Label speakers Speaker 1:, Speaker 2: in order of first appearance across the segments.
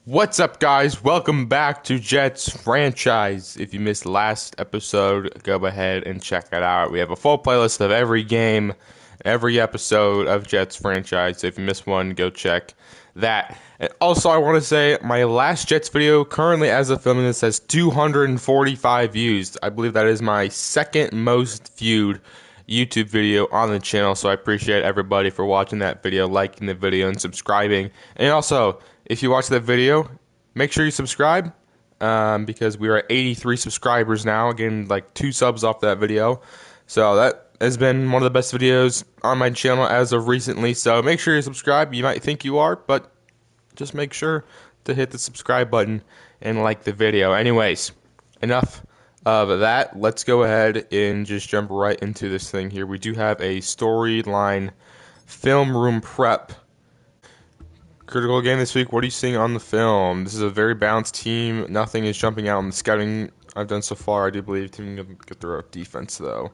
Speaker 1: What's up, guys? Welcome back to Jets Franchise. If you missed last episode, go ahead and check it out. We have a full playlist of every game, every episode of Jets Franchise. So if you missed one, go check that. And also, I want to say my last Jets video, currently as of filming this, has 245 views. I believe that is my second most viewed YouTube video on the channel. So I appreciate everybody for watching that video, liking the video, and subscribing. And also, if you watch that video, make sure you subscribe because we are at 83 subscribers now. Again, like 2 subs off that video. So that has been one of the best videos on my channel as of recently. So make sure you subscribe. You might think you are, but just make sure to hit the subscribe button and like the video. Anyways, enough of that. Let's go ahead and just jump right into this thing here. We do have a storyline film room prep. Critical game this week. What are you seeing on the film? This is a very balanced team. Nothing is jumping out on the scouting I've done so far. I do believe the team can get through defense, though. What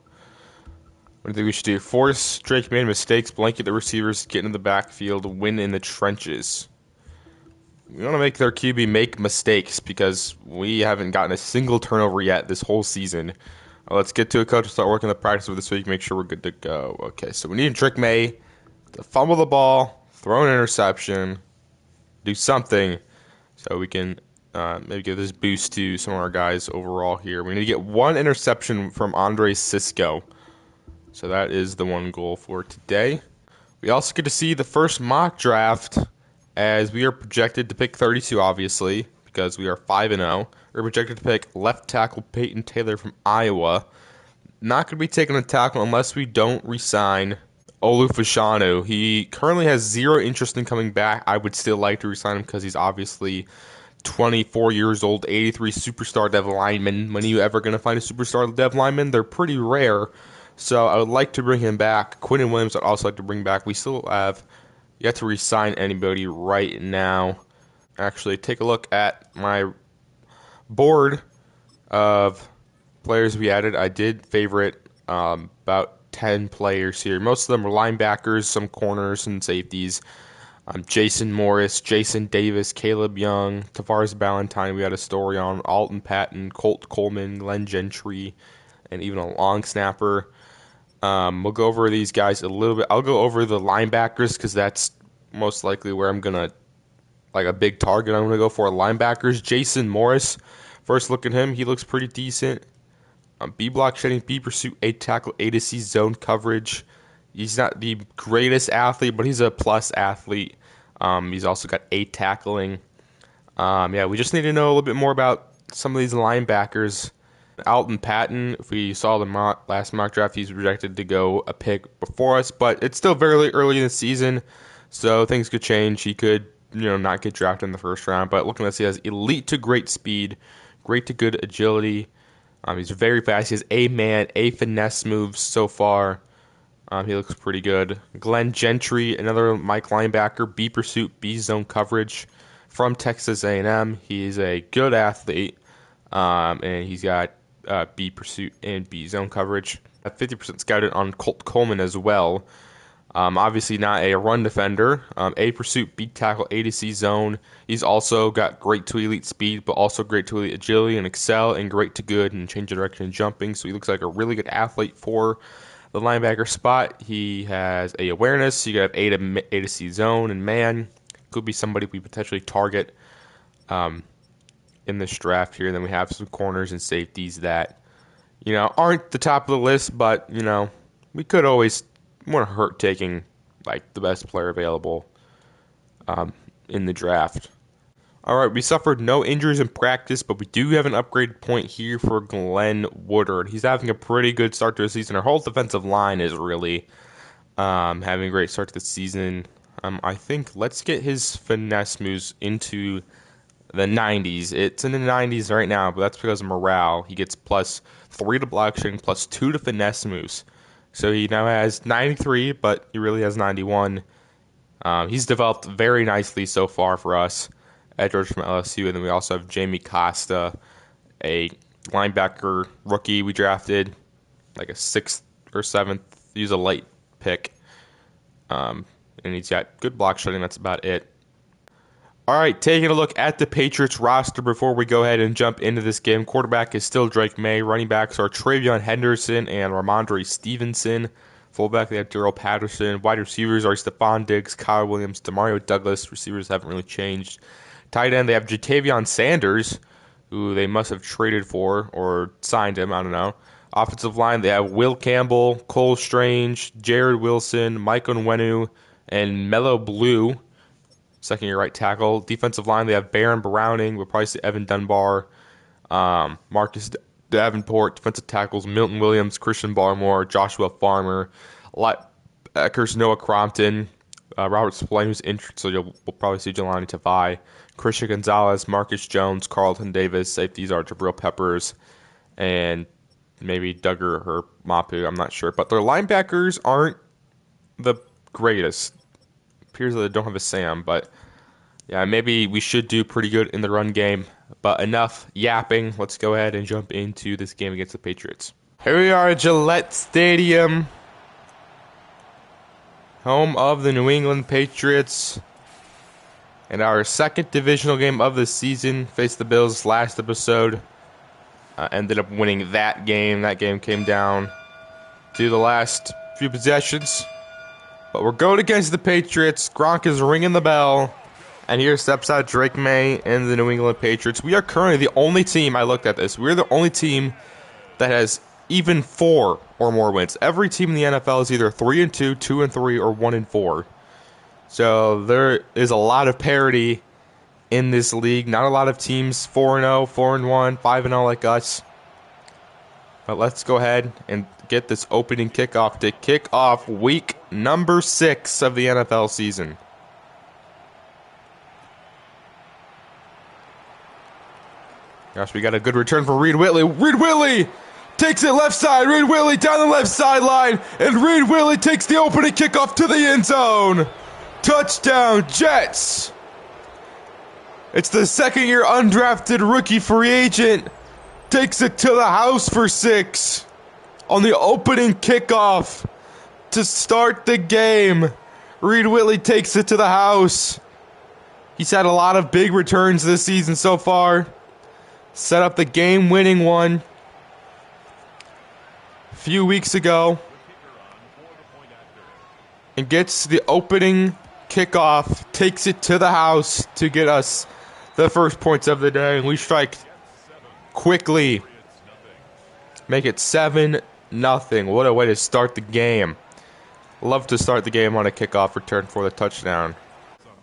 Speaker 1: do you think we should do? Force Drake made mistakes, blanket the receivers, get in the backfield, win in the trenches. We want to make their QB make mistakes because we haven't gotten a single turnover yet this whole season. Let's get to a coach and start working the practice of this week. Make sure we're good to go. Okay, so we need Drake May to fumble the ball, throw an interception, do something so we can maybe give this boost to some of our guys overall here. We need to get one interception from Andre Cisco. So that is the one goal for today. We also get to see the first mock draft as we are projected to pick 32, obviously, because we are 5-0. We're projected to pick left tackle Peyton Taylor from Iowa. Not going to be taking a tackle unless we don't re-sign Olufashanu. He currently has zero interest in coming back. I would still like to resign him because he's obviously 24 years old, 83 superstar dev lineman. When are you ever going to find a superstar dev lineman? They're pretty rare. So I would like to bring him back. Quinton Williams I'd also like to bring back. We still have yet to resign anybody right now. Actually, take a look at my board of players we added. I did favorite about 10 players here. Most of them are linebackers, some corners and safeties. Jason Morris, Jason Davis, Caleb Young, Tavares Ballantyne. We had a story on Alton Patton, Colt Coleman, Glenn Gentry, and even a long snapper. We'll go over these guys a little bit. I'll go over the linebackers because that's most likely where I'm going to, like a big target I'm going to go for. Linebackers, Jason Morris. First look at him, he looks pretty decent. B block shedding, B pursuit, A tackle, A to C zone coverage. He's not the greatest athlete, but he's a plus athlete. He's also got A tackling. Yeah, we just need to know a little bit more about some of these linebackers. Alton Patton, if we saw the last mock draft, he's projected to go a pick before us, but it's still very early in the season, so things could change. He could, not get drafted in the first round, but looking at this, he has elite to great speed, great to good agility. He's very fast. He has A finesse moves so far. He looks pretty good. Glenn Gentry, another Mike linebacker, B pursuit, B zone coverage from Texas A&M. He's a good athlete, and he's got B pursuit and B zone coverage. 50% scouted on Colt Coleman as well. Obviously not a run defender. A pursuit, B tackle, A to C zone. He's also got great to elite speed, but also great to elite agility and excel, and great to good and change of direction and jumping. So he looks like a really good athlete for the linebacker spot. He has A awareness. You got A to C zone and man. Could be somebody we potentially target in this draft here. And then we have some corners and safeties that, aren't the top of the list, but, we could always want to hurt taking like the best player available in the draft. All right, we suffered no injuries in practice, but we do have an upgrade point here for Glenn Woodard. He's having a pretty good start to the season. Our whole defensive line is really having a great start to the season. I think let's get his finesse moves into the 90s. It's in the 90s right now, but that's because of morale. He gets +3 to block shedding, +2 to finesse moves. So he now has 93, but he really has 91. He's developed very nicely so far for us at Georgia from LSU. And then we also have Jamie Costa, a linebacker rookie we drafted, like a 6th or 7th. He's a late pick. And he's got good block shedding. That's about it. All right, taking a look at the Patriots roster before we go ahead and jump into this game. Quarterback is still Drake May. Running backs are Travion Henderson and Ramondre Stevenson. Fullback, they have Darrell Patterson. Wide receivers are Stephon Diggs, Kyle Williams, Demario Douglas. Receivers haven't really changed. Tight end, they have Jatavion Sanders, who they must have traded for or signed him. I don't know. Offensive line, they have Will Campbell, Cole Strange, Jared Wilson, Mike Onwenu, and Mello Blue. Second-year right tackle. Defensive line, they have Baron Browning. We'll probably see Evan Dunbar, Marcus Davenport. Defensive tackles, Milton Williams, Christian Barmore, Joshua Farmer. Linebackers, Noah Crompton, Robert Spillane, who's injured, so we'll probably see Jelani Tavai. Christian Gonzalez, Marcus Jones, Carlton Davis. Safeties are Jabril Peppers and maybe Duggar or Mapu. I'm not sure. But their linebackers aren't the greatest. Appears that they don't have a Sam, but yeah, maybe we should do pretty good in the run game. But enough yapping. Let's go ahead and jump into this game against the Patriots. Here we are at Gillette Stadium, home of the New England Patriots. And our second divisional game of the season. Faced the Bills last episode. Ended up winning that game. That game came down to the last few possessions. But we're going against the Patriots. Gronk is ringing the bell. And here steps out Drake May and the New England Patriots. We are currently the only team, I looked at this, we're the only team that has even 4 or more wins. Every team in the NFL is either 3-2, 2-3, or 1-4. So there is a lot of parity in this league. Not a lot of teams 4-0, 4-1, 5-0 like us. But let's go ahead and get this opening kickoff to kick off week number 6 of the NFL season. Gosh, we got a good return from Reed Whitley. Reed Whitley takes it left side. Reed Whitley down the left sideline. And Reed Whitley takes the opening kickoff to the end zone. Touchdown, Jets. It's the second-year undrafted rookie free agent. Takes it to the house for 6 on the opening kickoff to start the game. Reed Whitley takes it to the house. He's had a lot of big returns this season so far. Set up the game-winning one a few weeks ago. And gets the opening kickoff. Takes it to the house to get us the first points of the day. And we strike quickly. Make it 7-0. What a way to start the game. Love to start the game on a kickoff return for the touchdown.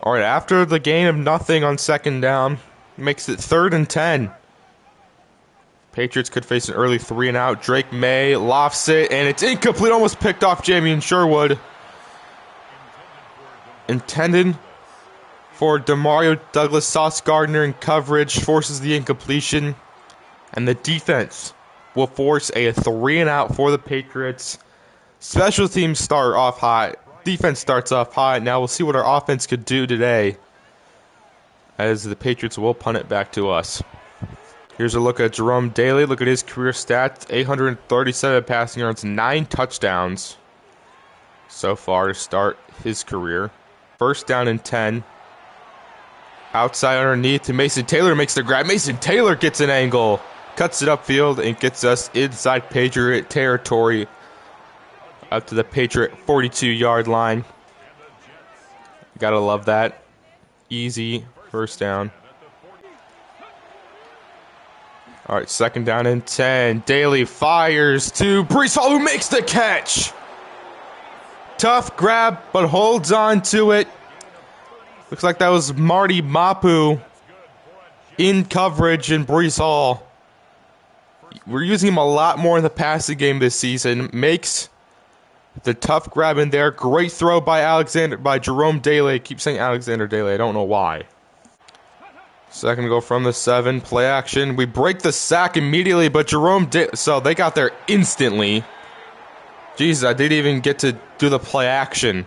Speaker 1: All right, after the gain of nothing on second down, makes it 3rd and 10. Patriots could face an early 3-and-out. Drake May lofts it, and it's incomplete. Almost picked off Jamie Sherwood. Intended for Demario Douglas. Sauce Gardner in coverage. Forces the incompletion. And the defense will force a 3-and-out for the Patriots. Special teams start off hot. Defense starts off hot. Now we'll see what our offense could do today, as the Patriots will punt it back to us. Here's a look at Jerome Dailey. Look at his career stats. 837 passing yards, 9 touchdowns so far to start his career. First down and 10. Outside underneath to Mason Taylor, makes the grab. Mason Taylor gets an angle. Cuts it upfield and gets us inside Patriot territory. Up to the Patriot 42-yard line. Gotta love that. Easy first down. All right, second down and 10. Dailey fires to Breece Hall, who makes the catch. Tough grab, but holds on to it. Looks like that was Marty Mapu in coverage in Breece Hall. We're using him a lot more in the passing game this season. Makes the tough grab in there. Great throw by Jerome Dailey. I keep saying Alexander Dailey. I don't know why. Second go from the 7. Play action. We break the sack immediately, but so they got there instantly. Jesus, I didn't even get to do the play action.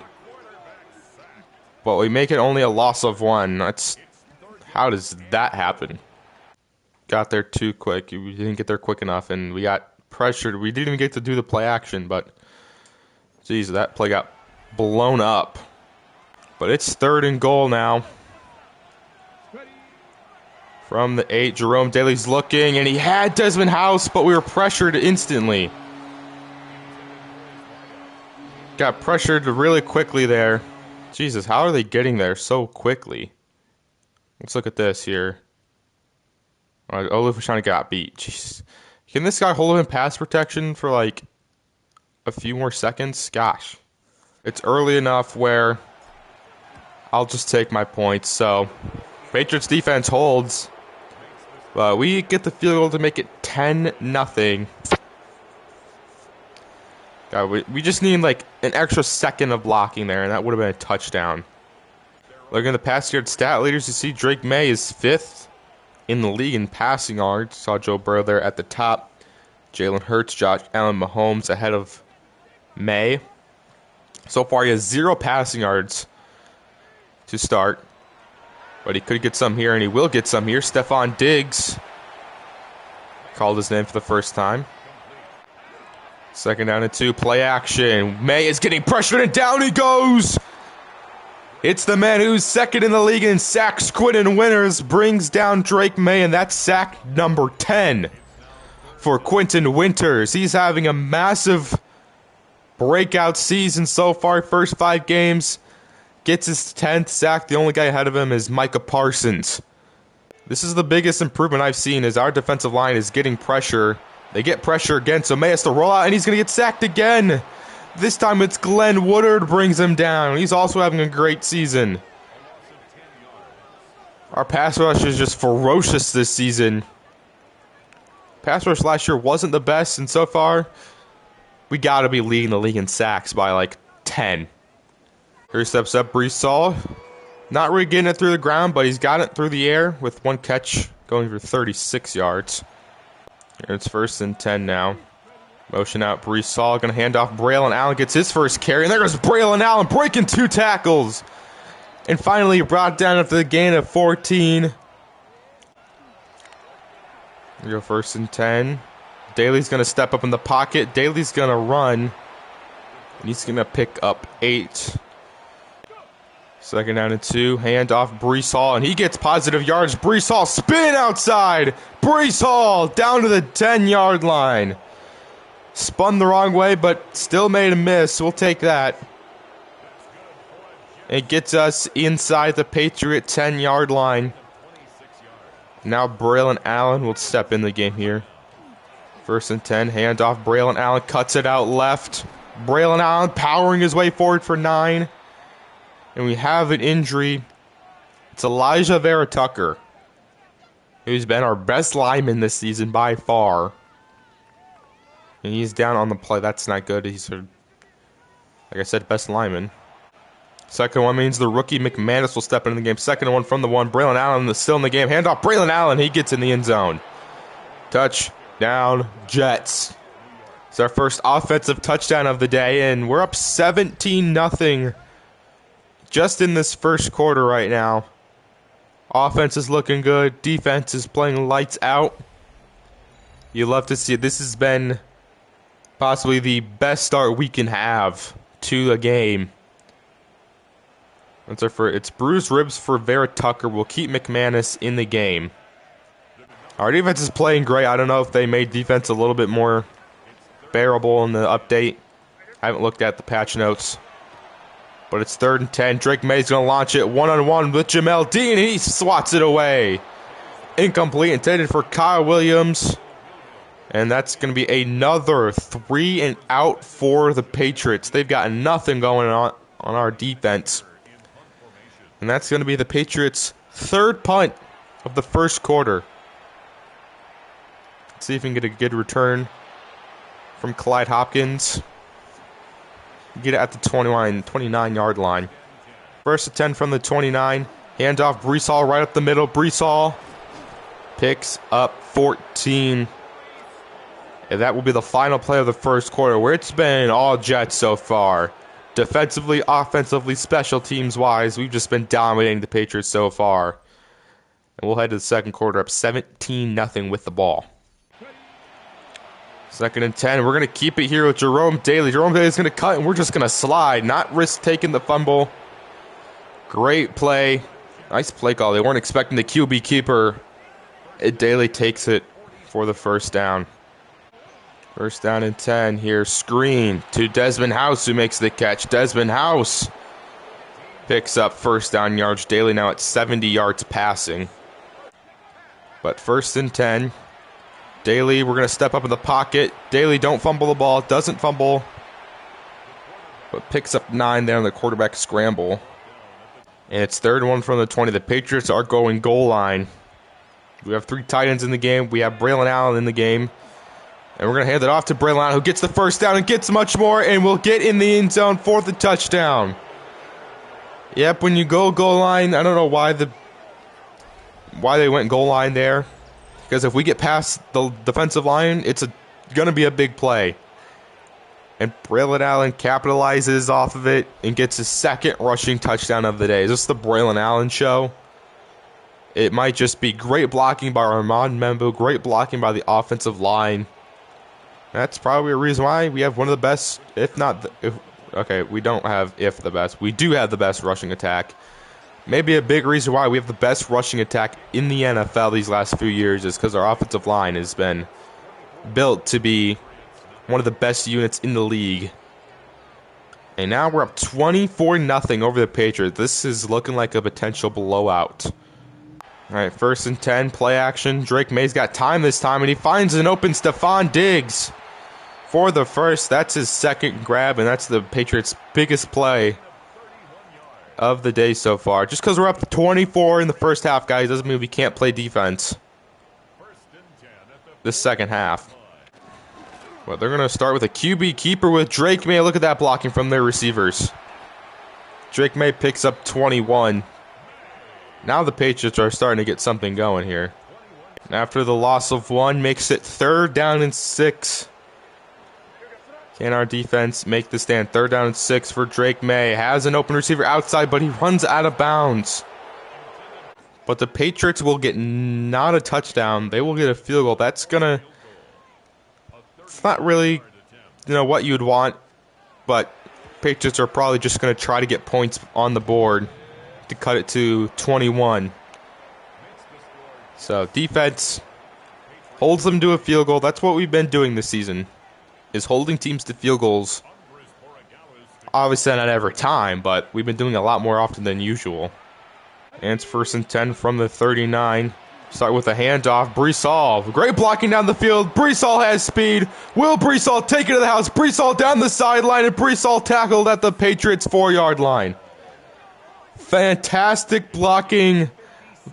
Speaker 1: But we make it only a loss of 1. How does that happen? Got there too quick. We didn't get there quick enough, and we got pressured. We didn't even get to do the play action, but geez, that play got blown up. But it's 3rd and goal now. From the 8, Jerome, Dailey's looking, and he had Desmond House, but we were pressured instantly. Got pressured really quickly there. Jesus, how are they getting there so quickly? Let's look at this here. Olaf got beat. Jeez. Can this guy hold him in pass protection for like a few more seconds? Gosh. It's early enough where I'll just take my points. So, Patriots defense holds. But we get the field goal to make it 10-0. God, we just need like an extra second of blocking there, and that would have been a touchdown. Looking at the pass yard stat leaders, you see Drake May is 5th in the league in passing yards. Saw Joe Burrow there at the top. Jalen Hurts, Josh Allen, Mahomes ahead of May. So far, he has 0 passing yards to start. But he could get some here, and he will get some here. Stephon Diggs called his name for the first time. 2nd down and 2, play action. May is getting pressured, and down he goes. It's the man who's 2nd in the league in sacks, Quentin Winters, brings down Drake May, and that's sack number 10 for Quentin Winters. He's having a massive breakout season so far, first 5 games. Gets his 10th sack. The only guy ahead of him is Micah Parsons. This is the biggest improvement I've seen, is our defensive line is getting pressure. They get pressure again, so May has to roll out, and he's going to get sacked again. This time it's Glenn Woodard brings him down. He's also having a great season. Our pass rush is just ferocious this season. Pass rush last year wasn't the best, and so far, we got to be leading the league in sacks by like 10. Here steps up Breece Hall. Not really getting it through the ground, but he's got it through the air with 1 catch going for 36 yards. Here it's 1st and 10 now. Motion out Breece Hall. Going to hand off Braylon Allen. Gets his first carry. And there goes Braylon Allen breaking 2 tackles. And finally brought down after the gain of 14. Here we go, 1st and 10. Dailey's going to step up in the pocket. Dailey's going to run. And he's going to pick up 8. 2nd down and 2. Hand off Breece Hall, and he gets positive yards. Breece Hall spin outside. Breece Hall down to the 10-yard line. Spun the wrong way, but still made a miss. We'll take that. It gets us inside the Patriot 10-yard line. Now Braylon Allen will step in the game here. 1st and 10. Hand off Braylon Allen. Cuts it out left. Braylon Allen powering his way forward for 9. And we have an injury. It's Elijah Vera Tucker, who's been our best lineman this season by far. And he's down on the play. That's not good. He's, like I said, best lineman. 2nd one means the rookie McManus will step into the game. 2nd one from the 1. Braylon Allen is still in the game. Hand off Braylon Allen. He gets in the end zone. Touchdown, Jets. It's our first offensive touchdown of the day, and we're up 17-0. Just in this first quarter right now. Offense is looking good. Defense is playing lights out. You love to see it. This has been possibly the best start we can have to the game. It's bruised ribs for Vera Tucker. We'll keep McManus in the game. Our defense is playing great. I don't know if they made defense a little bit more bearable in the update. I haven't looked at the patch notes. But it's 3rd and 10. Drake May's going to launch it one-on-one with Jamel Dean. He swats it away. Incomplete, intended for Kyle Williams. And that's going to be another 3 and out for the Patriots. They've got nothing going on our defense. And that's going to be the Patriots' 3rd punt of the first quarter. Let's see if we can get a good return from Clyde Hopkins. Get it at the 29-yard line. 1st and 10 from the 29. Hand off Breece Hall right up the middle. Breece Hall picks up 14. And that will be the final play of the first quarter, where it's been all Jets so far. Defensively, offensively, special teams-wise, we've just been dominating the Patriots so far. And we'll head to the second quarter up 17-0 with the ball. 2nd and 10. We're going to keep it here with Jerome Dailey. Jerome Dailey is going to cut, and we're just going to slide. Not risk taking the fumble. Great play. Nice play call. They weren't expecting the QB keeper Dailey takes it for the first down. First down and 10 here. Screen to Desmond House, who makes the catch. Desmond House picks up first down yards. Dailey now at 70 yards passing. But first and 10. Dailey, we're going to step up in the pocket. Dailey, don't fumble the ball. Doesn't fumble. But picks up 9 there on the quarterback scramble. And it's 3rd and 1 from the 20. The Patriots are going goal line. We have 3 tight ends in the game. We have Braylon Allen in the game. And we're going to hand it off to Braylon Allen, who gets the first down and gets much more, and will get in the end zone for the touchdown. Yep, when you go goal line, I don't know why they went goal line there. Because if we get past the defensive line, it's going to be a big play. And Braylon Allen capitalizes off of it and gets his 2nd rushing touchdown of the day. Is this the Braylon Allen show? It might just be great blocking by Armand Membu, great blocking by the offensive line. That's probably a reason why we have one of the best, if not, we don't have the best. We do have the best rushing attack. Maybe a big reason why we have the best rushing attack in the NFL these last few years is because our offensive line has been built to be one of the best units in the league. And now we're up 24-0 over the Patriots. This is looking like a potential blowout. All right, 1st and 10, play action. Drake May's got time this time, and he finds an open Stephon Diggs for the first. That's his 2nd grab, and that's the Patriots' biggest play of the day so far. Just because we're up 24 in the first half, guys, doesn't mean we can't play defense this second half. Well, they're going to start with a QB keeper with Drake May. Look at that blocking from their receivers. Drake May picks up 21. Now the Patriots are starting to get something going here. After the loss of 1, makes it 3rd down and 6. Can our defense make the stand? 3rd down and 6 for Drake May. Has an open receiver outside, but he runs out of bounds. But the Patriots will get not a touchdown. They will get a field goal. That's going to... It's not really, what you'd want. But Patriots are probably just going to try to get points on the board to cut it to 21. So defense holds them to a field goal. That's what we've been doing this season, is holding teams to field goals. Obviously not every time, but we've been doing it a lot more often than usual. And it's 1st and 10 from the 39. Start with a handoff. Breece Hall, great blocking down the field. Breece Hall has speed. Will Breece Hall take it to the house? Breece Hall down the sideline, and Breece Hall tackled at the Patriots' 4-yard line. Fantastic blocking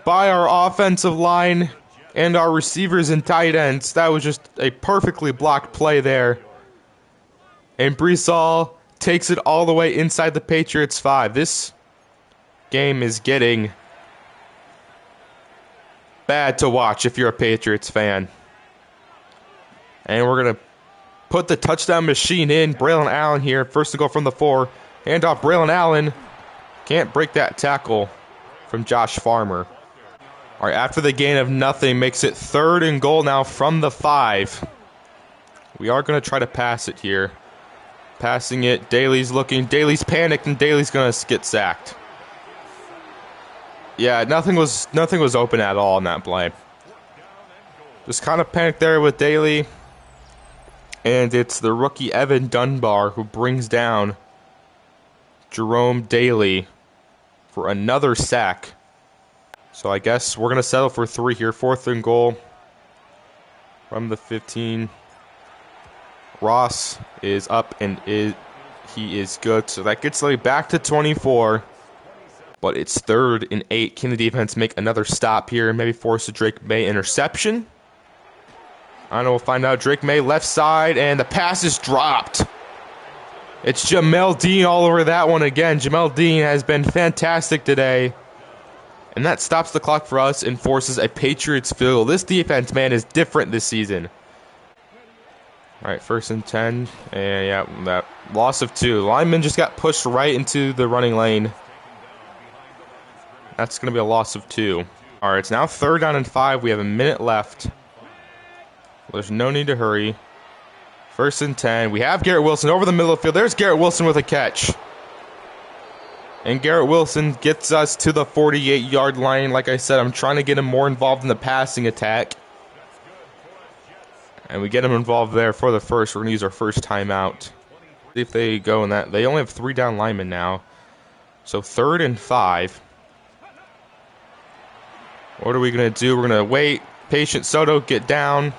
Speaker 1: by our offensive line and our receivers and tight ends. That was just a perfectly blocked play there. And Breece Hall takes it all the way inside the Patriots' 5. This game is getting bad to watch if you're a Patriots fan. And we're going to put the touchdown machine in. Braylon Allen here, first to go from the 4. Handoff Braylon Allen. Can't break that tackle from Josh Farmer. All right, after the gain of nothing, makes it 3rd and goal now from the 5. We are going to try to pass it here. Passing it, Dailey's looking. Dailey's panicked, and Dailey's going to get sacked. Yeah, nothing was open at all in that play. Just kind of panicked there with Dailey. And it's the rookie Evan Dunbar who brings down Jerome Dailey for another sack. So I guess we're going to settle for 3 here. 4th and goal from the 15. Ross is up, and he is good. So that gets Dailey back to 24. But it's 3rd and 8. Can the defense make another stop here and maybe force a Drake May interception? I don't know. We'll find out. Drake May left side, and the pass is dropped. It's Jamel Dean all over that one again. Jamel Dean has been fantastic today. And that stops the clock for us and forces a Patriots field goal. This defense, man, is different this season. All right, 1st and 10. And yeah, that loss of 2. Lineman just got pushed right into the running lane. That's going to be a loss of 2. All right, it's now 3rd down and 5. We have a minute left. There's no need to hurry. 1st and 10. We have Garrett Wilson over the middle of the field. There's Garrett Wilson with a catch. And Garrett Wilson gets us to the 48-yard line. Like I said, I'm trying to get him more involved in the passing attack. And we get him involved there for the first. We're going to use our first timeout. See if they go in that. They only have 3 down linemen now. So 3rd and 5. What are we going to do? We're going to wait. Patient Soto, get down.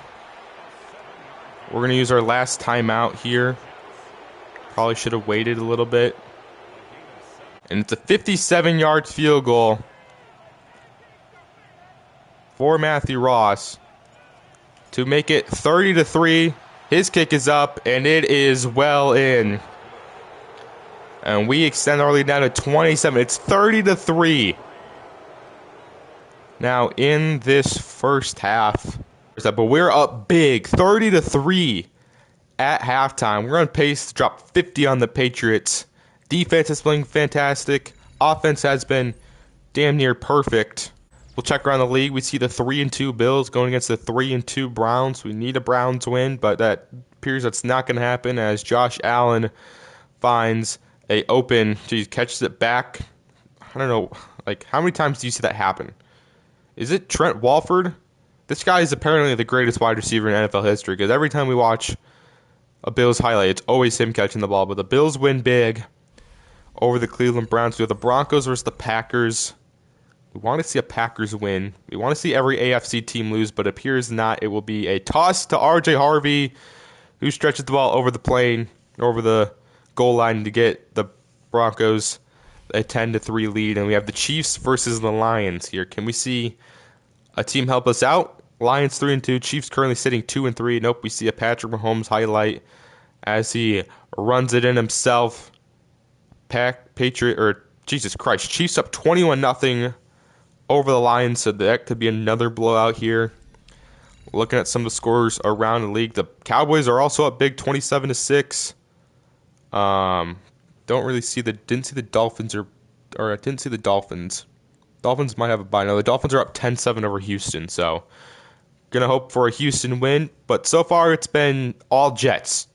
Speaker 1: We're going to use our last timeout here. Probably should have waited a little bit. And it's a 57-yard field goal for Matthew Ross to make it 30-3. His kick is up, and it is well in. And we extend our lead down to 27. It's 30-3. Now in this first half, but we're up big, 30-3 at halftime. We're on pace to drop 50 on the Patriots. Defense has been fantastic. Offense has been damn near perfect. We'll check around the league. We see the 3-2 Bills going against the 3-2 Browns. We need a Browns win, but that appears that's not going to happen as Josh Allen finds a open. Catches it back. I don't know. Like, how many times do you see that happen? Is it Trent Walford? This guy is apparently the greatest wide receiver in NFL history because every time we watch a Bills highlight, it's always him catching the ball. But the Bills win big over the Cleveland Browns. We have the Broncos versus the Packers. We want to see a Packers win. We want to see every AFC team lose, but it appears not. It will be a toss to R.J. Harvey, who stretches the ball over the plane, over the goal line to get the Broncos a 10-3 lead. And we have the Chiefs versus the Lions here. Can we see a team help us out? Lions 3-2. Chiefs currently sitting 2-3. Nope, we see a Patrick Mahomes highlight as he runs it in himself. Jesus Christ, Chiefs up 21-0 over the Lions, so that could be another blowout here. Looking at some of the scores around the league, the Cowboys are also up big, 27-6. Didn't see the Dolphins I didn't see the Dolphins. Dolphins might have a bye. No, the Dolphins are up 10-7 over Houston, so gonna hope for a Houston win. But so far, it's been all Jets.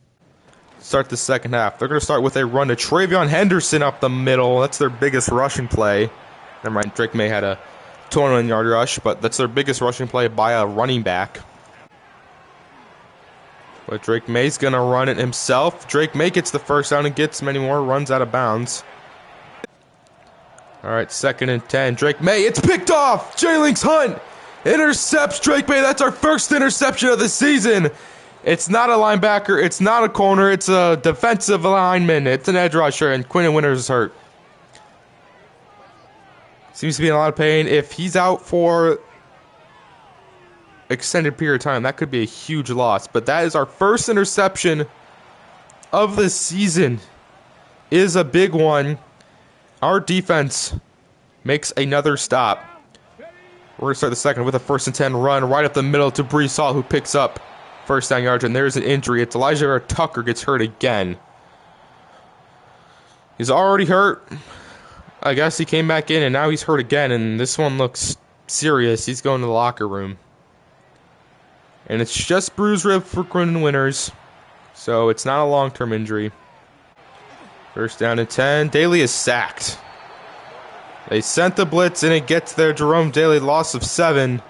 Speaker 1: Start the second half. They're going to start with a run to Travion Henderson up the middle. That's their biggest rushing play. Never mind, Drake May had a 21-yard rush, but that's their biggest rushing play by a running back. But Drake May's going to run it himself. Drake May gets the first down and gets many more, runs out of bounds. All right, 2nd and 10. Drake May, it's picked off. J-Links Hunt intercepts Drake May. That's our first interception of the season. It's not a linebacker. It's not a corner. It's a defensive lineman. It's an edge rusher, and Quinton Winters is hurt. Seems to be in a lot of pain. If he's out for extended period of time, that could be a huge loss. But that is our first interception of the season. Is a big one. Our defense makes another stop. We're going to start the second with a 1st and 10 run right up the middle to Breece Hall, who picks up first down yards, and there's an injury. It's Elijah Tucker gets hurt again. He's already hurt. I guess he came back in, and now he's hurt again, and this one looks serious. He's going to the locker room. And it's just bruised rib for Quinton Winters, so it's not a long-term injury. 1st down and 10. Dailey is sacked. They sent the blitz, and it gets there. Jerome Dailey, loss of 7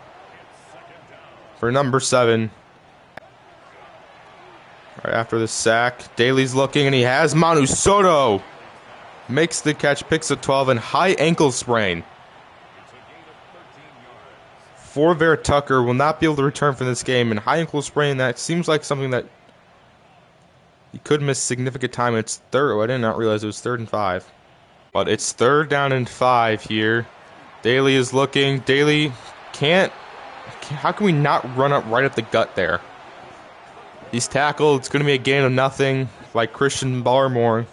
Speaker 1: for number 7. Right after the sack, Dailey's looking, and he has Manu Soto. Makes the catch, picks a 12, and high ankle sprain. For Tucker will not be able to return from this game, and high ankle sprain, that seems like something that he could miss significant time. It's third. I did not realize it was 3rd and 5. But it's 3rd down and 5 here. Dailey is looking. Dailey can't. How can we not run up right at the gut there? He's tackled. It's going to be a gain of nothing, like Christian Barmore.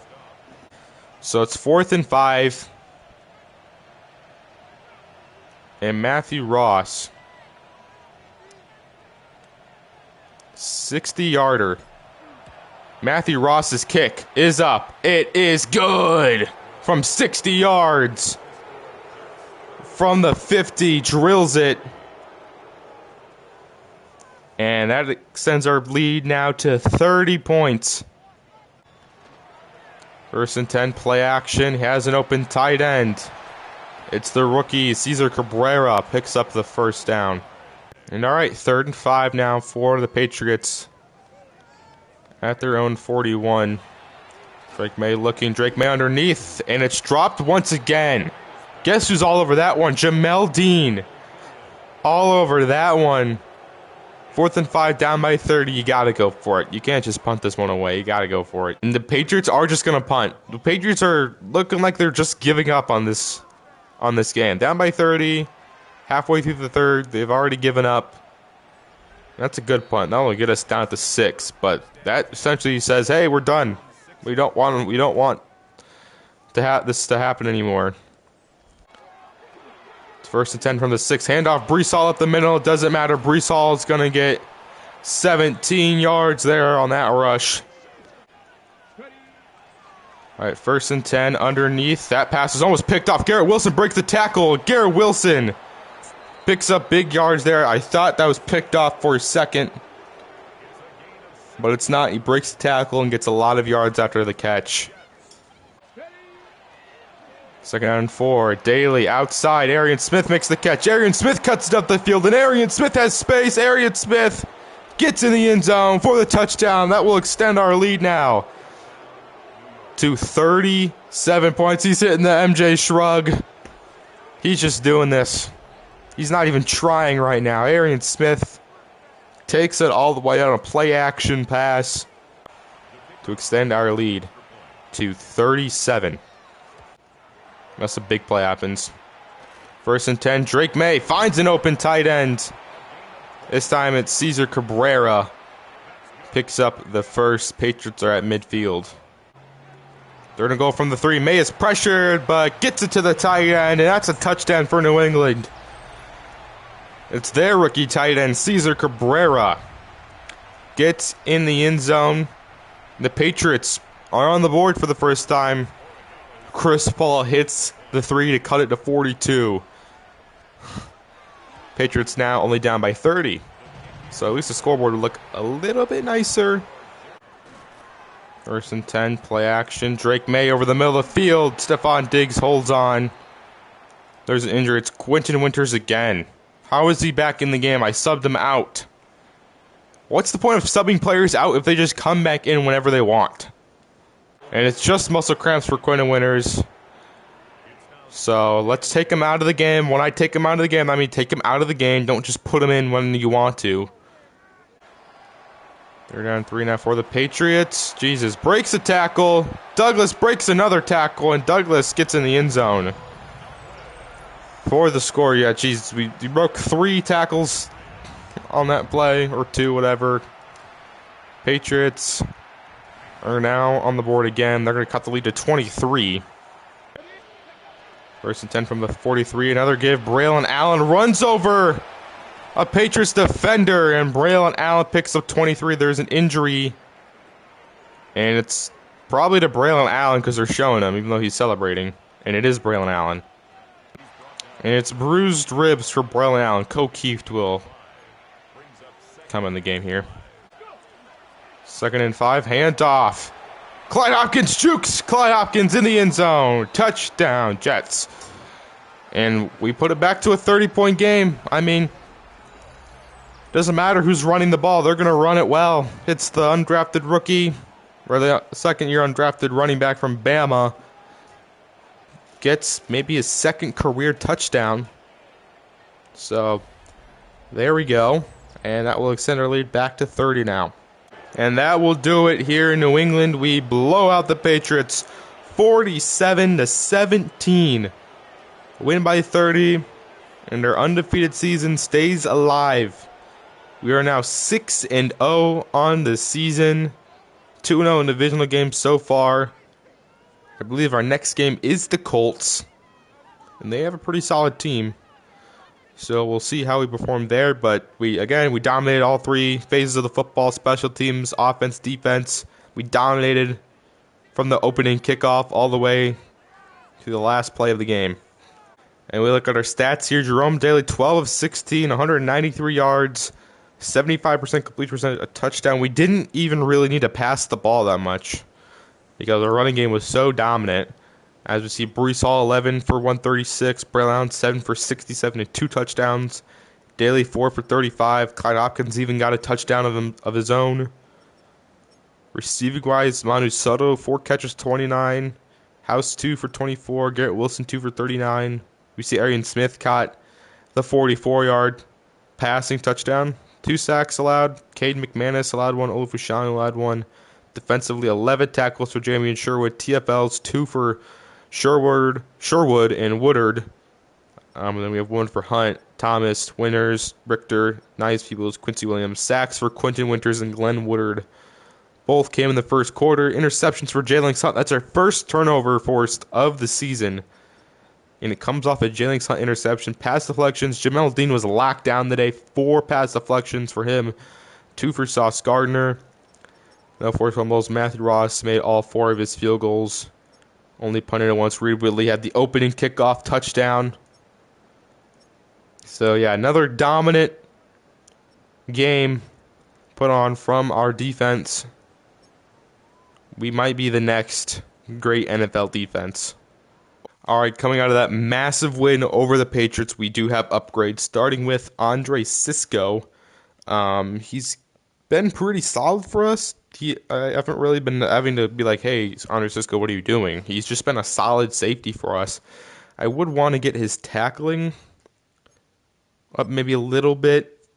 Speaker 1: So it's 4th and 5. And Matthew Ross, 60-yarder. Matthew Ross's kick is up. It is good from 60 yards. From the 50, drills it. And that extends our lead now to 30 points. First and 10, play action. He has an open tight end. It's the rookie, Cesar Cabrera, picks up the first down. And all right, 3rd and 5 now for the Patriots at their own 41. Drake May looking, Drake May underneath, and it's dropped once again. Guess who's all over that one? Jamel Dean. All over that one. 4th and 5, down by 30. You got to go for it. You can't just punt this one away. You got to go for it. And the Patriots are just going to punt. The Patriots are looking like they're just giving up on this game. Down by 30, halfway through the 3rd. They've already given up. That's a good punt. Not only get us down to 6, but that essentially says, hey, we're done. We don't want this to happen anymore. It's 1st and 10 from the 6. Handoff, Breece Hall up the middle. It doesn't matter. Breece Hall is going to get 17 yards there on that rush. All right, 1st and 10 underneath. That pass is almost picked off. Garrett Wilson breaks the tackle. Garrett Wilson picks up big yards there. I thought that was picked off for a second, but it's not. He breaks the tackle and gets a lot of yards after the catch. 2nd and 4. Dailey outside. Arian Smith makes the catch. Arian Smith cuts it up the field, and Arian Smith has space. Arian Smith gets in the end zone for the touchdown. That will extend our lead now to 37 points. He's hitting the MJ shrug. He's just doing this. He's not even trying right now. Arian Smith takes it all the way on a play action pass to extend our lead to 37. That's a big play happens. 1st and 10, Drake May finds an open tight end. This time it's Cesar Cabrera. Picks up the first. Patriots are at midfield. They're going to go from the 3. May is pressured, but gets it to the tight end, and that's a touchdown for New England. It's their rookie tight end, Cesar Cabrera. Gets in the end zone. The Patriots are on the board for the first time. Chris Paul hits the 3 to cut it to 42. Patriots now only down by 30. So at least the scoreboard will look a little bit nicer. 1st and 10, play action. Drake May over the middle of the field. Stephon Diggs holds on. There's an injury. It's Quentin Winters again. How is he back in the game? I subbed him out. What's the point of subbing players out if they just come back in whenever they want? And it's just muscle cramps for Quentin Winters. So let's take him out of the game. When I take him out of the game, I mean take him out of the game. Don't just put him in when you want to. They're down 3 now for the Patriots. Jesus, breaks a tackle. Douglas breaks another tackle, and Douglas gets in the end zone for the score. Yeah, Jesus, we broke 3 tackles on that play, or 2, whatever. Patriots are now on the board again. They're going to cut the lead to 23. 1st and 10 from the 43. Another give. Braylon Allen runs over a Patriots defender, and Braylon Allen picks up 23. There's an injury, and it's probably to Braylon Allen because they're showing him, even though he's celebrating. And it is Braylon Allen. And it's bruised ribs for Braylon Allen. Keeft will come in the game here. 2nd and 5, handoff. Clyde Hopkins jukes. Clyde Hopkins in the end zone. Touchdown, Jets. And we put it back to a 30-point game. I mean, doesn't matter who's running the ball. They're going to run it well. It's the undrafted rookie, or the second-year undrafted running back from Bama. Gets maybe his 2nd career touchdown. So, there we go. And that will extend our lead back to 30 now. And that will do it here in New England. We blow out the Patriots 47-17. Win by 30, and their undefeated season stays alive. We are now 6-0 on the season. 2-0 in divisional games so far. I believe our next game is the Colts, and they have a pretty solid team. So we'll see how we perform there, but we dominated all 3 phases of the football: special teams, offense, defense. We dominated from the opening kickoff all the way to the last play of the game. And we look at our stats here. Jerome, Dailey, 12 of 16, 193 yards, 75% completion percentage, a touchdown. We didn't even really need to pass the ball that much. because our running game was so dominant. As we see, Brees Hall 11 for 136, Brown 7 for 67 and 2 touchdowns. Dailey 4 for 35. Clyde Hopkins even got a touchdown of his own. Receiving wise, Manu Soto 4 catches 29. House 2 for 24. Garrett Wilson 2 for 39. We see Arian Smith caught the 44-yard passing touchdown. 2 sacks allowed. Cade McManus allowed 1. Olufushan allowed 1. Defensively, 11 tackles for Jamie and Sherwood. TFLs 2 for Sherwood and Woodard. And then we have 1 for Hunt, Thomas, Winters, Richter, Nice Peoples, Quincy Williams. Sacks for Quentin Winters and Glenn Woodard. Both came in the first quarter. Interceptions for Jalen Hunt. That's our first turnover forced of the season. And it comes off a Jalen Hunt interception. Pass deflections. Jamel Dean was locked down today. 4 pass deflections for him. 2 for Sauce Gardner. No forced fumbles. Matthew Ross made all 4 of his field goals. Only punted it once. Reed Whitley had the opening kickoff touchdown. So, yeah, another dominant game put on from our defense. We might be the next great NFL defense. All right, coming out of that massive win over the Patriots, we do have upgrades, starting with Andre Cisco. He's been pretty solid for us. I haven't really been having to be like, hey, Andre Cisco, what are you doing? He's just been a solid safety for us. I would want to get his tackling up maybe a little bit.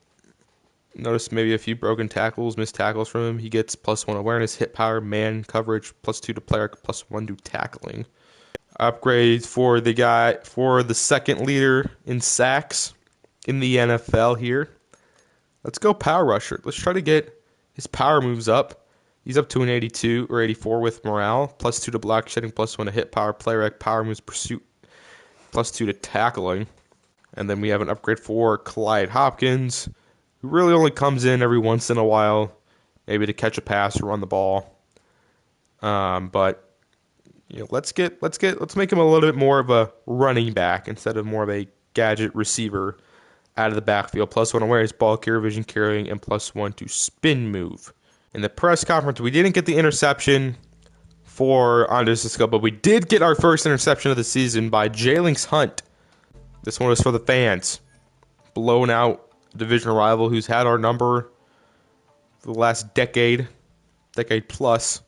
Speaker 1: Notice maybe a few broken tackles, missed tackles from him. He gets +1 awareness, hit power, man coverage, +2 to player, +1 to tackling. Upgrades for the second leader in sacks in the NFL here. Let's go power rusher. Let's try to get his power moves up. He's up to an 82 or 84 with morale, +2 to block shedding, +1 to hit power, player, power moves, pursuit, +2 to tackling. And then we have an upgrade for Clyde Hopkins, who really only comes in every once in a while, maybe to catch a pass or run the ball. But you know, let's make him a little bit more of a running back instead of more of a gadget receiver out of the backfield. +1 awareness, ball carrier, vision carrying, and +1 to spin move. In the press conference, we didn't get the interception for Andre Cisco, but we did get our first interception of the season by Jalen Hunt. This one was for the fans. Blown out divisional rival who's had our number for the last decade plus.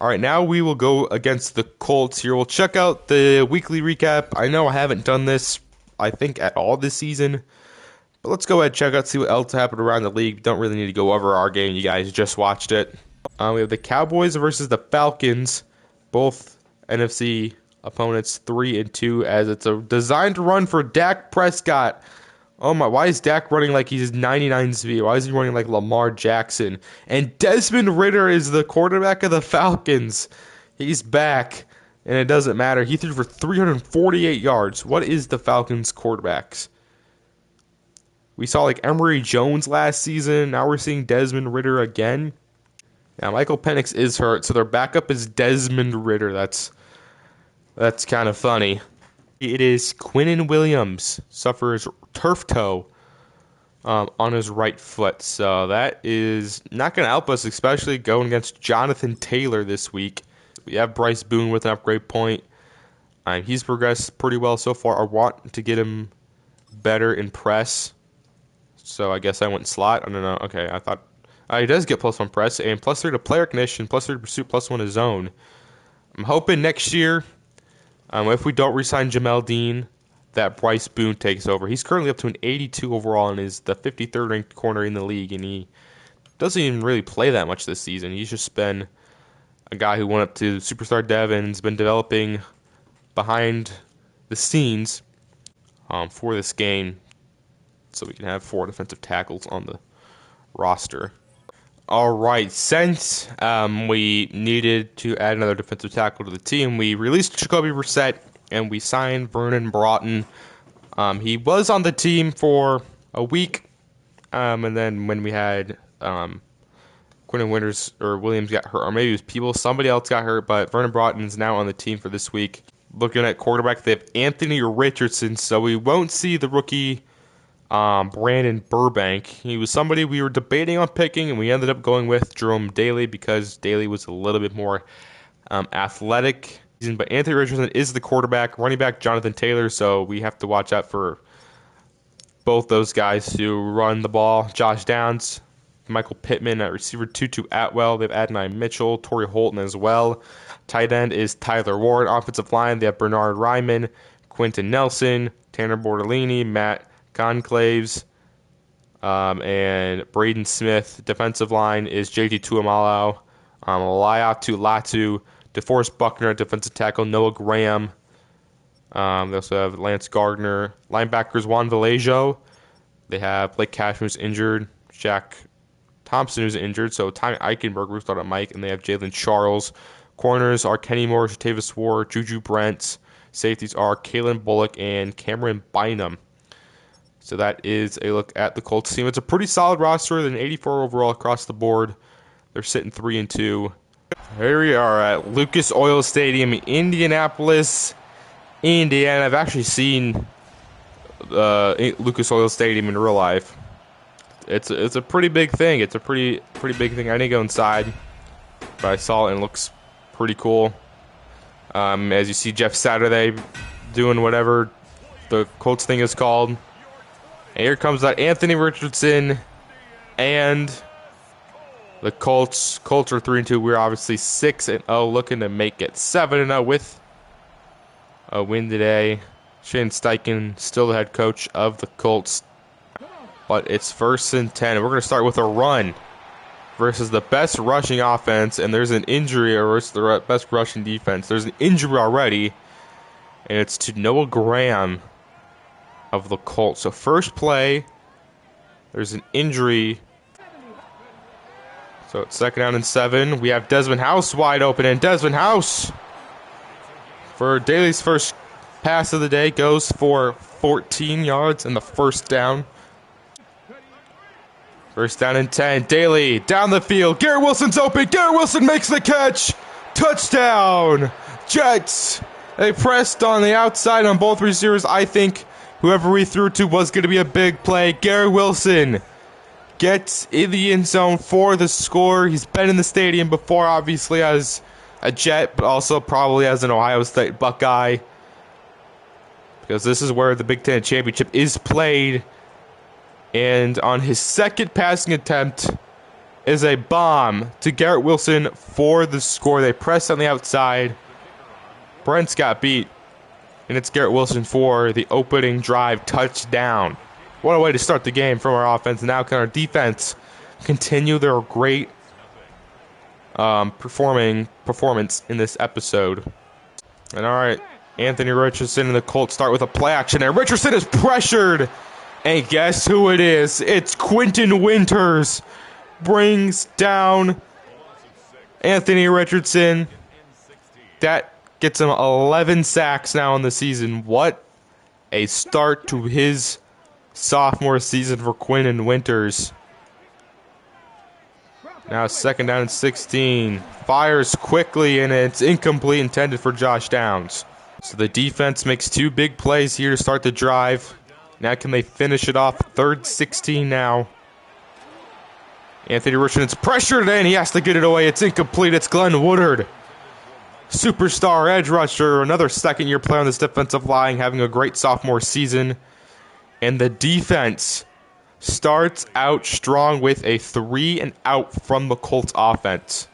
Speaker 1: All right, now we will go against the Colts here. We'll check out the weekly recap. I know I haven't done this, I think, at all this season. But let's go ahead and check out, see what else happened around the league. Don't really need to go over our game. You guys just watched it. We have the Cowboys versus the Falcons. Both NFC opponents 3-2, as it's a designed run for Dak Prescott. Oh my, why is Dak running like he's 99 speed? Why is he running like Lamar Jackson? And Desmond Ridder is the quarterback of the Falcons. He's back, and it doesn't matter. He threw for 348 yards. What is the Falcons' quarterbacks? We saw like Emory Jones last season. Now we're seeing Desmond Ridder again. Now Michael Penix is hurt, so their backup is Desmond Ridder. That's kind of funny. It is Quinnen Williams suffers turf toe on his right foot. So that is not going to help us, especially going against Jonathan Taylor this week. We have Bryce Boone with an upgrade point. He's progressed pretty well so far. I want to get him better in press. So I guess I went slot. I don't know. Okay, I thought he does get +1 press and +3 to player condition, +3 to pursuit, +1 to zone. I'm hoping next year, if we don't resign Jamel Dean, that Bryce Boone takes over. He's currently up to an 82 overall and is the 53rd ranked corner in the league, and he doesn't even really play that much this season. He's just been a guy who went up to superstar dev and has been developing behind the scenes for this game, so we can have 4 defensive tackles on the roster. All right, since we needed to add another defensive tackle to the team, we released Jacoby Brissett and we signed Vernon Broughton. He was on the team for a week, and then when we had Quinnen Winters or Williams got hurt, or maybe it was somebody else got hurt, but Vernon Broughton is now on the team for this week. Looking at quarterback, they have Anthony Richardson, so we won't see the rookie Brandon Burbank. He was somebody we were debating on picking, and we ended up going with Jerome Dailey because Dailey was a little bit more athletic. But Anthony Richardson is the quarterback. Running back Jonathan Taylor, so we have to watch out for both those guys who run the ball. Josh Downs, Michael Pittman at receiver, Tutu Atwell. They have Adonai Mitchell, Torrey Holton as well. Tight end is Tyler Ward. Offensive line, they have Bernard Ryman, Quentin Nelson, Tanner Bortolini, Matt Conclaves, and Braden Smith. Defensive line is JT Tuamalo, Liatu Latu, DeForest Buckner at defensive tackle, Noah Graham. They also have Lance Gardner. Linebackers, Juan Vallejo. They have Blake Cashman, who's injured. Jack Thompson, who's injured. So Tommy Eichenberg, we thought at Mike. And they have Jalen Charles. Corners are Kenny Moore, Jatavis Ward, Juju Brents. Safeties are Kalen Bullock and Cameron Bynum. So that is a look at the Colts team. It's a pretty solid roster. They're an 84 overall across the board. They're sitting 3-2. Here we are at Lucas Oil Stadium, Indianapolis, Indiana. I've actually seen Lucas Oil Stadium in real life. It's a pretty big thing. It's a pretty big thing. I didn't go inside, but I saw it and it looks pretty cool. As you see Jeff Saturday doing whatever the Colts thing is called. And here comes that Anthony Richardson and the Colts. Colts are 3-2. We're obviously 6-0, looking to make it 7-0 with a win today. Shane Steichen still the head coach of the Colts, but it's 1st and 10. We're going to start with a run versus the best rushing offense, and there's an injury, or it's the best rushing defense. There's an injury already, and it's to Noah Graham of the Colts. So first play, there's an injury. So it's 2nd down and 7. We have Desmond House wide open, and Desmond House, for Dailey's first pass of the day, goes for 14 yards and the first down. 1st down and 10. Dailey down the field. Garrett Wilson's open. Garrett Wilson makes the catch. Touchdown, Jets. They pressed on the outside on both receivers. I think whoever we threw to was going to be a big play. Garrett Wilson gets in the end zone for the score. He's been in the stadium before, obviously as a Jet, but also probably as an Ohio State Buckeye, because this is where the Big Ten Championship is played. And on his second passing attempt is a bomb to Garrett Wilson for the score. They pressed on the outside. Brent's got beat, and it's Garrett Wilson for the opening drive touchdown. What a way to start the game from our offense. Now can our defense continue their great performance in this episode. And all right, Anthony Richardson and the Colts start with a play action, and Richardson is pressured. And guess who it is? It's Quentin Winters. Brings down Anthony Richardson. That gets him 11 sacks now in the season. What a start to his sophomore season for Quentin Winters. Now 2nd down and 16. Fires quickly, and it's incomplete, intended for Josh Downs. So the defense makes 2 big plays here to start the drive. Now can they finish it off? 3rd 16 now. Anthony Richardson's pressured, and he has to get it away. It's incomplete. It's Glenn Woodard, superstar edge rusher, another second-year player on this defensive line, having a great sophomore season. And the defense starts out strong with a 3-and-out from the Colts offense.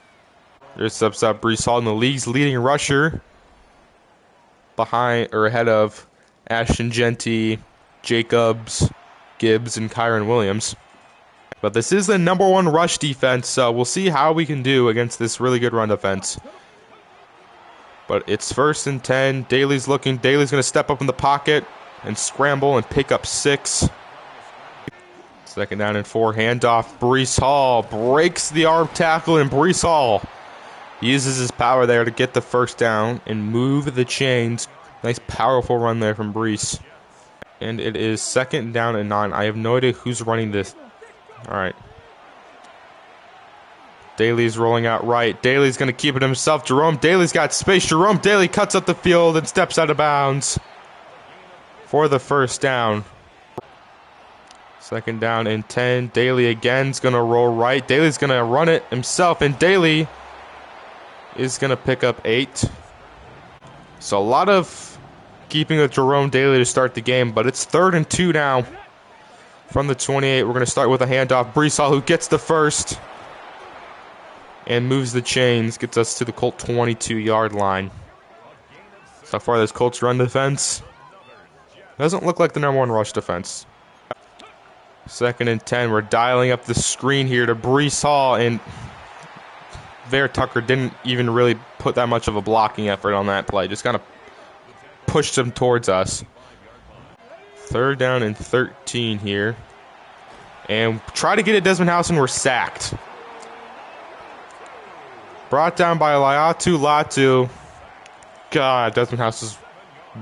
Speaker 1: There's steps up Breece Hall, the league's leading rusher, behind or ahead of Ashton Genty, Jacobs, Gibbs, and Kyron Williams. But this is the number 1 rush defense, so we'll see how we can do against this really good run defense. But it's 1st and 10. Dailey's looking. Dailey's going to step up in the pocket and scramble and pick up 6. 2nd down and 4. Handoff. Breece Hall breaks the arm tackle, and Breece Hall uses his power there to get the 1st down and move the chains. Nice powerful run there from Breece. And it is 2nd down and 9. I have no idea who's running this. All right. Dailey's rolling out right. Dailey's going to keep it himself. Jerome Dailey's got space. Jerome Dailey cuts up the field and steps out of bounds for the 1st down. 2nd down and 10. Dailey again is going to roll right. Dailey's going to run it himself, and Dailey is going to pick up 8. So a lot of keeping with Jerome Dailey to start the game, but it's 3rd and 2 now from the 28. We're going to start with a handoff. Brees Hall, who gets the first and moves the chains, gets us to the Colt 22-yard line. So far, this Colts run defense doesn't look like the number 1 rush defense. 2nd and 10. We're dialing up the screen here to Brees Hall, and Tucker didn't even really put that much of a blocking effort on that play. Just kind of pushed him towards us. 3rd down and 13 here. And try to get it Desmond House, and we're sacked. Brought down by Latu. God, Desmond House is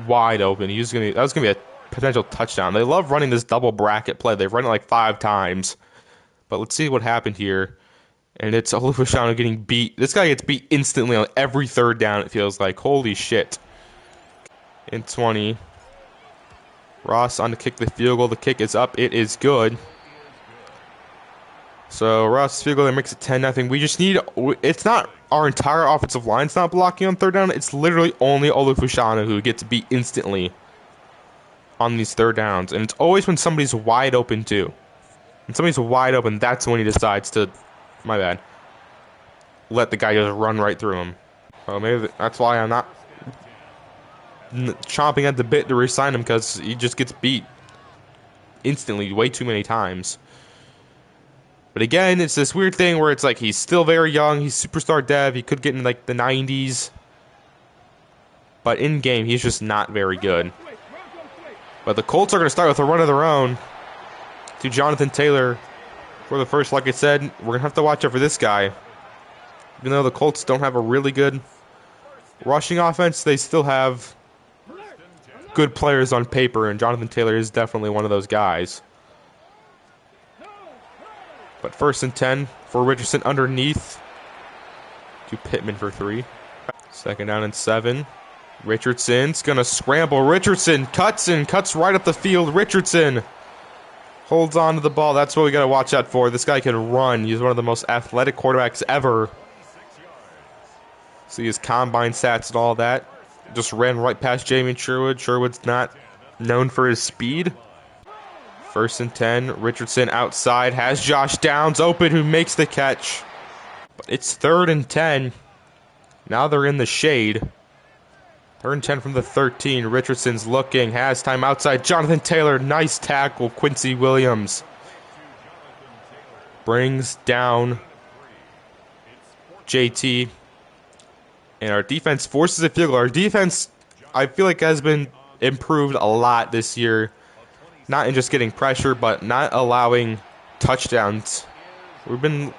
Speaker 1: wide open. That was gonna be a potential touchdown. They love running this double bracket play. They've run it like 5 times. But let's see what happened here. And it's Olufoshano getting beat. This guy gets beat instantly on every 3rd down, it feels like. Holy shit. In 20. Ross on to kick the field goal. The kick is up. It is good. So Ross field goal that makes it 10-0. We just need. It's not our entire offensive line's not blocking on 3rd down. It's literally only Olufoshano who gets beat instantly on these 3rd downs, and it's always when somebody's wide open too. When somebody's wide open, that's when he decides to. My bad. Let the guy just run right through him. Oh, maybe that's why I'm not chomping at the bit to re-sign him, because he just gets beat instantly way too many times. But again, it's this weird thing where it's like he's still very young. He's superstar dev. He could get in like the 90s. But in game, he's just not very good. But the Colts are going to start with a run of their own to Jonathan Taylor for the first. Like I said, we're going to have to watch out for this guy. Even though the Colts don't have a really good rushing offense, they still have good players on paper, and Jonathan Taylor is definitely one of those guys. But 1st and 10 for Richardson underneath to Pittman for 3. 2nd down and 7. Richardson's going to scramble. Richardson cuts right up the field. Richardson holds on to the ball. That's what we got to watch out for. This guy can run. He's one of the most athletic quarterbacks ever. See his combine stats and all that. Just ran right past Jamie Sherwood. Sherwood's not known for his speed. 1st and 10. Richardson outside. Has Josh Downs open, who makes the catch. But it's 3rd and 10. Now they're in the shade. 3rd and 10 from the 13. Richardson's looking. Has time outside. Jonathan Taylor. Nice tackle. Quincy Williams brings down JT. And our defense forces a field goal. Our defense, I feel like, has been improved a lot this year. Not in just getting pressure, but not allowing touchdowns. We've been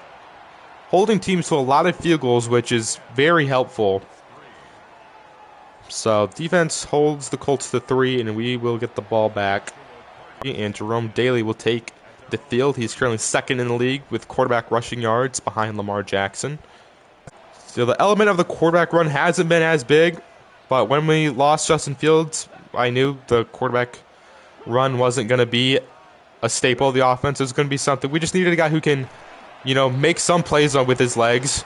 Speaker 1: holding teams to a lot of field goals, which is very helpful. So defense holds the Colts to 3, and we will get the ball back. And Jerome Dailey will take the field. He's currently 2nd in the league with quarterback rushing yards behind Lamar Jackson. So the element of the quarterback run hasn't been as big, but when we lost Justin Fields, I knew the quarterback run wasn't going to be a staple of the offense. It was going to be something. We just needed a guy who can, make some plays with his legs,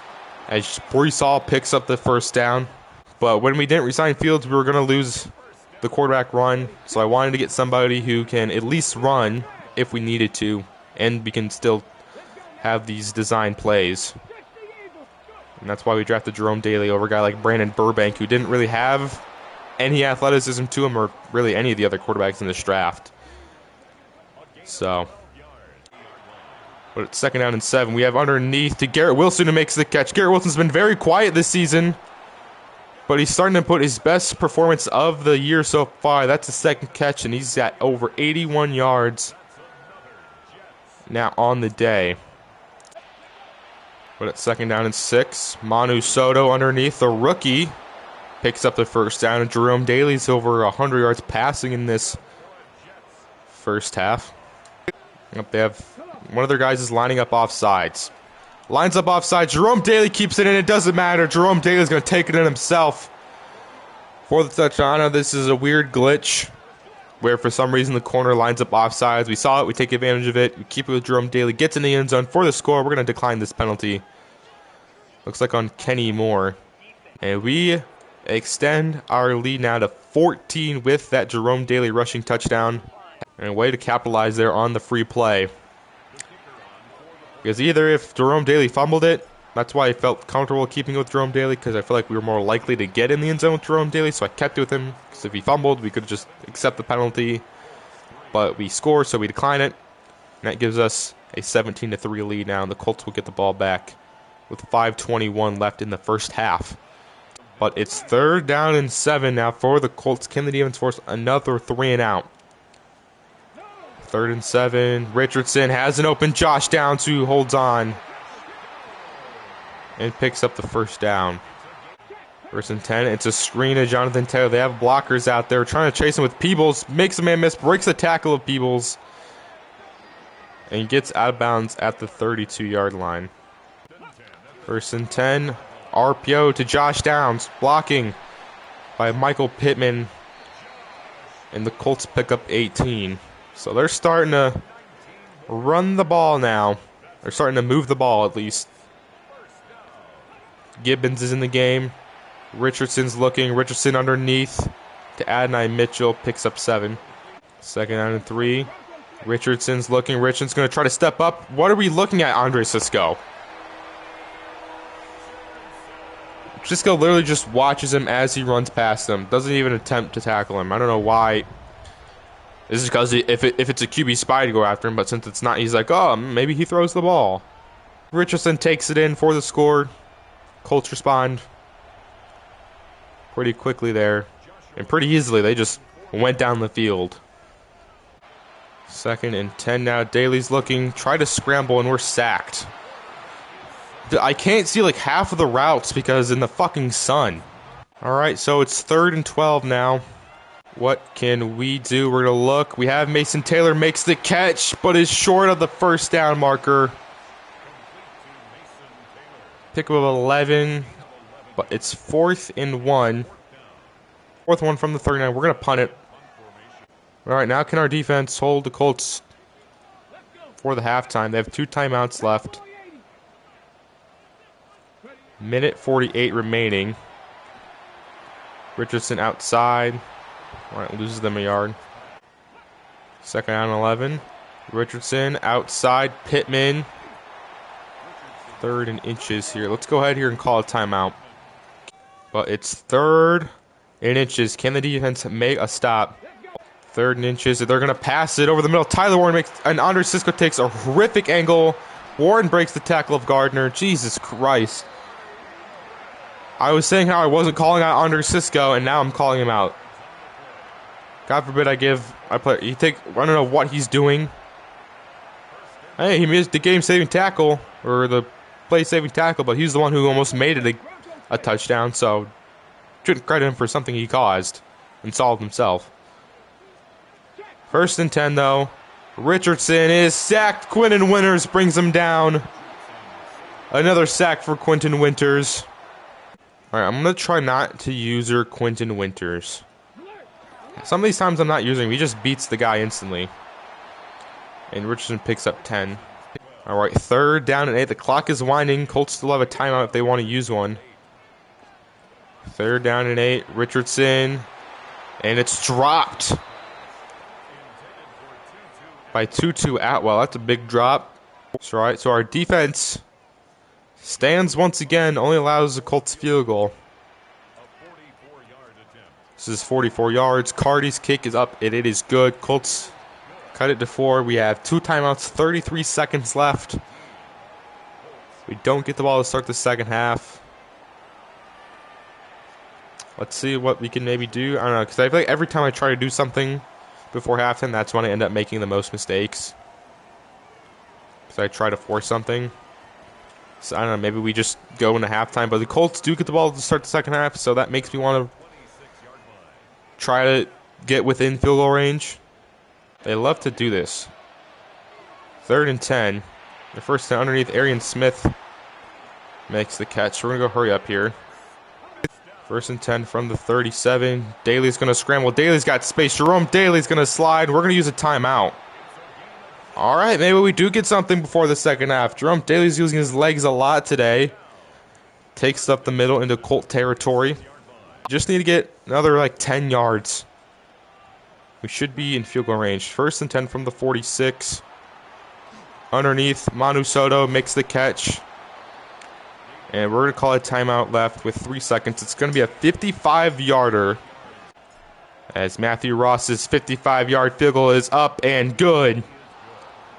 Speaker 1: as Brees Hall picks up the 1st down. But when we didn't resign Fields, we were going to lose the quarterback run. So I wanted to get somebody who can at least run if we needed to, and we can still have these design plays. And that's why we drafted Jerome Dailey over a guy like Brandon Burbank, who didn't really have any athleticism to him, or really any of the other quarterbacks in this draft. So, but it's 2nd down and 7. We have underneath to Garrett Wilson, who makes the catch. Garrett Wilson's been very quiet this season, but he's starting to put his best performance of the year so far. That's his 2nd catch, and he's at over 81 yards now on the day. But it's 2nd down and 6. Manu Soto underneath, the rookie, picks up the 1st down, and Jerome Dailey's over 100 yards passing in this first half. Yep, they have one of their guys is lining up offsides. Lines up offside. Jerome Dailey keeps it in. It doesn't matter. Jerome Dailey's going to take it in himself for the touchdown. Now, this is a weird glitch where for some reason the corner lines up offsides. We saw it. We take advantage of it. We keep it with Jerome Dailey. Gets in the end zone for the score. We're going to decline this penalty. Looks like on Kenny Moore. And we extend our lead now to 14 with that Jerome Dailey rushing touchdown. And a way to capitalize there on the free play. Because either if Jerome Dailey fumbled it, that's why I felt comfortable keeping it with Jerome Dailey, because I feel like we were more likely to get in the end zone with Jerome Dailey, so I kept it with him. Because if he fumbled, we could just accept the penalty. But we score, so we decline it. And that gives us a 17-3 lead now, and the Colts will get the ball back with 5:21 left in the first half. But it's 3rd down and 7 now for the Colts. Can the defense force another 3 and out? 3rd and 7. Richardson has an open Josh Downs who holds on and picks up the first down. 1st and 10. It's a screen to Jonathan Taylor. They have blockers out there trying to chase him with Peebles. Makes a man miss. Breaks the tackle of Peebles. And gets out of bounds at the 32-yard line. 1st and 10. RPO to Josh Downs. Blocking by Michael Pittman. And the Colts pick up 18. So they're starting to run the ball now. They're starting to move the ball at least. Gibbons is in the game. Richardson's looking. Richardson underneath to Adonai Mitchell. Picks up 7. 2nd down and 3. Richardson's looking. Richardson's going to try to step up. What are we looking at, Andre Cisco? Cisco literally just watches him as he runs past him. Doesn't even attempt to tackle him. I don't know why. This is because if it's a QB spy to go after him, but since it's not, he's like, oh, maybe he throws the ball. Richardson takes it in for the score. Colts respond pretty quickly there. And pretty easily, they just went down the field. 2nd and 10 now. Dailey's looking. Try to scramble, and we're sacked. I can't see like half of the routes because in the fucking sun. Alright, so it's 3rd and 12 now. What can we do? We're going to look. We have Mason Taylor makes the catch, but is short of the first down marker. Pick up 11, but it's 4th and 1. 4th one from the 39. We're going to punt it. Alright, now can our defense hold the Colts for the halftime? They have 2 timeouts left. Minute 48 remaining. Richardson outside. Alright, loses them a yard. 2nd down 11. Richardson outside. Pittman. 3rd and inches here. Let's go ahead here and call a timeout. But it's 3rd and inches. Can the defense make a stop? 3rd and inches. They're going to pass it over the middle. Tyler Warren makes, and Andre Cisco takes a horrific angle. Warren breaks the tackle of Gardner. Jesus Christ. I was saying how I wasn't calling out Andre Cisco, and now I'm calling him out. God forbid I don't know what he's doing. Hey, he missed the game-saving tackle, or the play-saving tackle, but he's the one who almost made it a touchdown, so shouldn't credit him for something he caused and solved himself. 1st and 10, though. Richardson is sacked. Quentin Winters brings him down. Another sack for Quentin Winters. Alright, I'm going to try not to user Quentin Winters. Some of these times I'm not using him. He just beats the guy instantly. And Richardson picks up 10. Alright, 3rd down and 8. The clock is winding. Colts still have a timeout if they want to use one. 3rd down and 8. Richardson. And it's dropped by Tutu Atwell. That's a big drop. That's right. So our defense stands once again. Only allows the Colts field goal. This is 44 yards. Cardi's kick is up, and it is good. Colts cut it to 4. We have 2 timeouts, 33 seconds left. We don't get the ball to start the second half. Let's see what we can maybe do. I don't know, because I feel like every time I try to do something before halftime, that's when I end up making the most mistakes. Because I try to force something. So I don't know, maybe we just go into halftime. But the Colts do get the ball to start the second half, so that makes me want to try to get within field goal range. They love to do this. 3rd and 10. The first down underneath. Arian Smith makes the catch. We're going to go hurry up here. 1st and 10 from the 37. Dailey's going to scramble. Dailey's got space. Jerome Dailey's going to slide. We're going to use a timeout. All right, maybe we do get something before the second half. Jerome Dailey's using his legs a lot today. Takes up the middle into Colt territory. Just need to get another like 10 yards. We should be in field goal range. 1st and 10 from the 46. Underneath, Manu Soto makes the catch. And we're going to call a timeout left with 3 seconds. It's going to be a 55-yarder. As Matthew Ross's 55-yard field goal is up and good.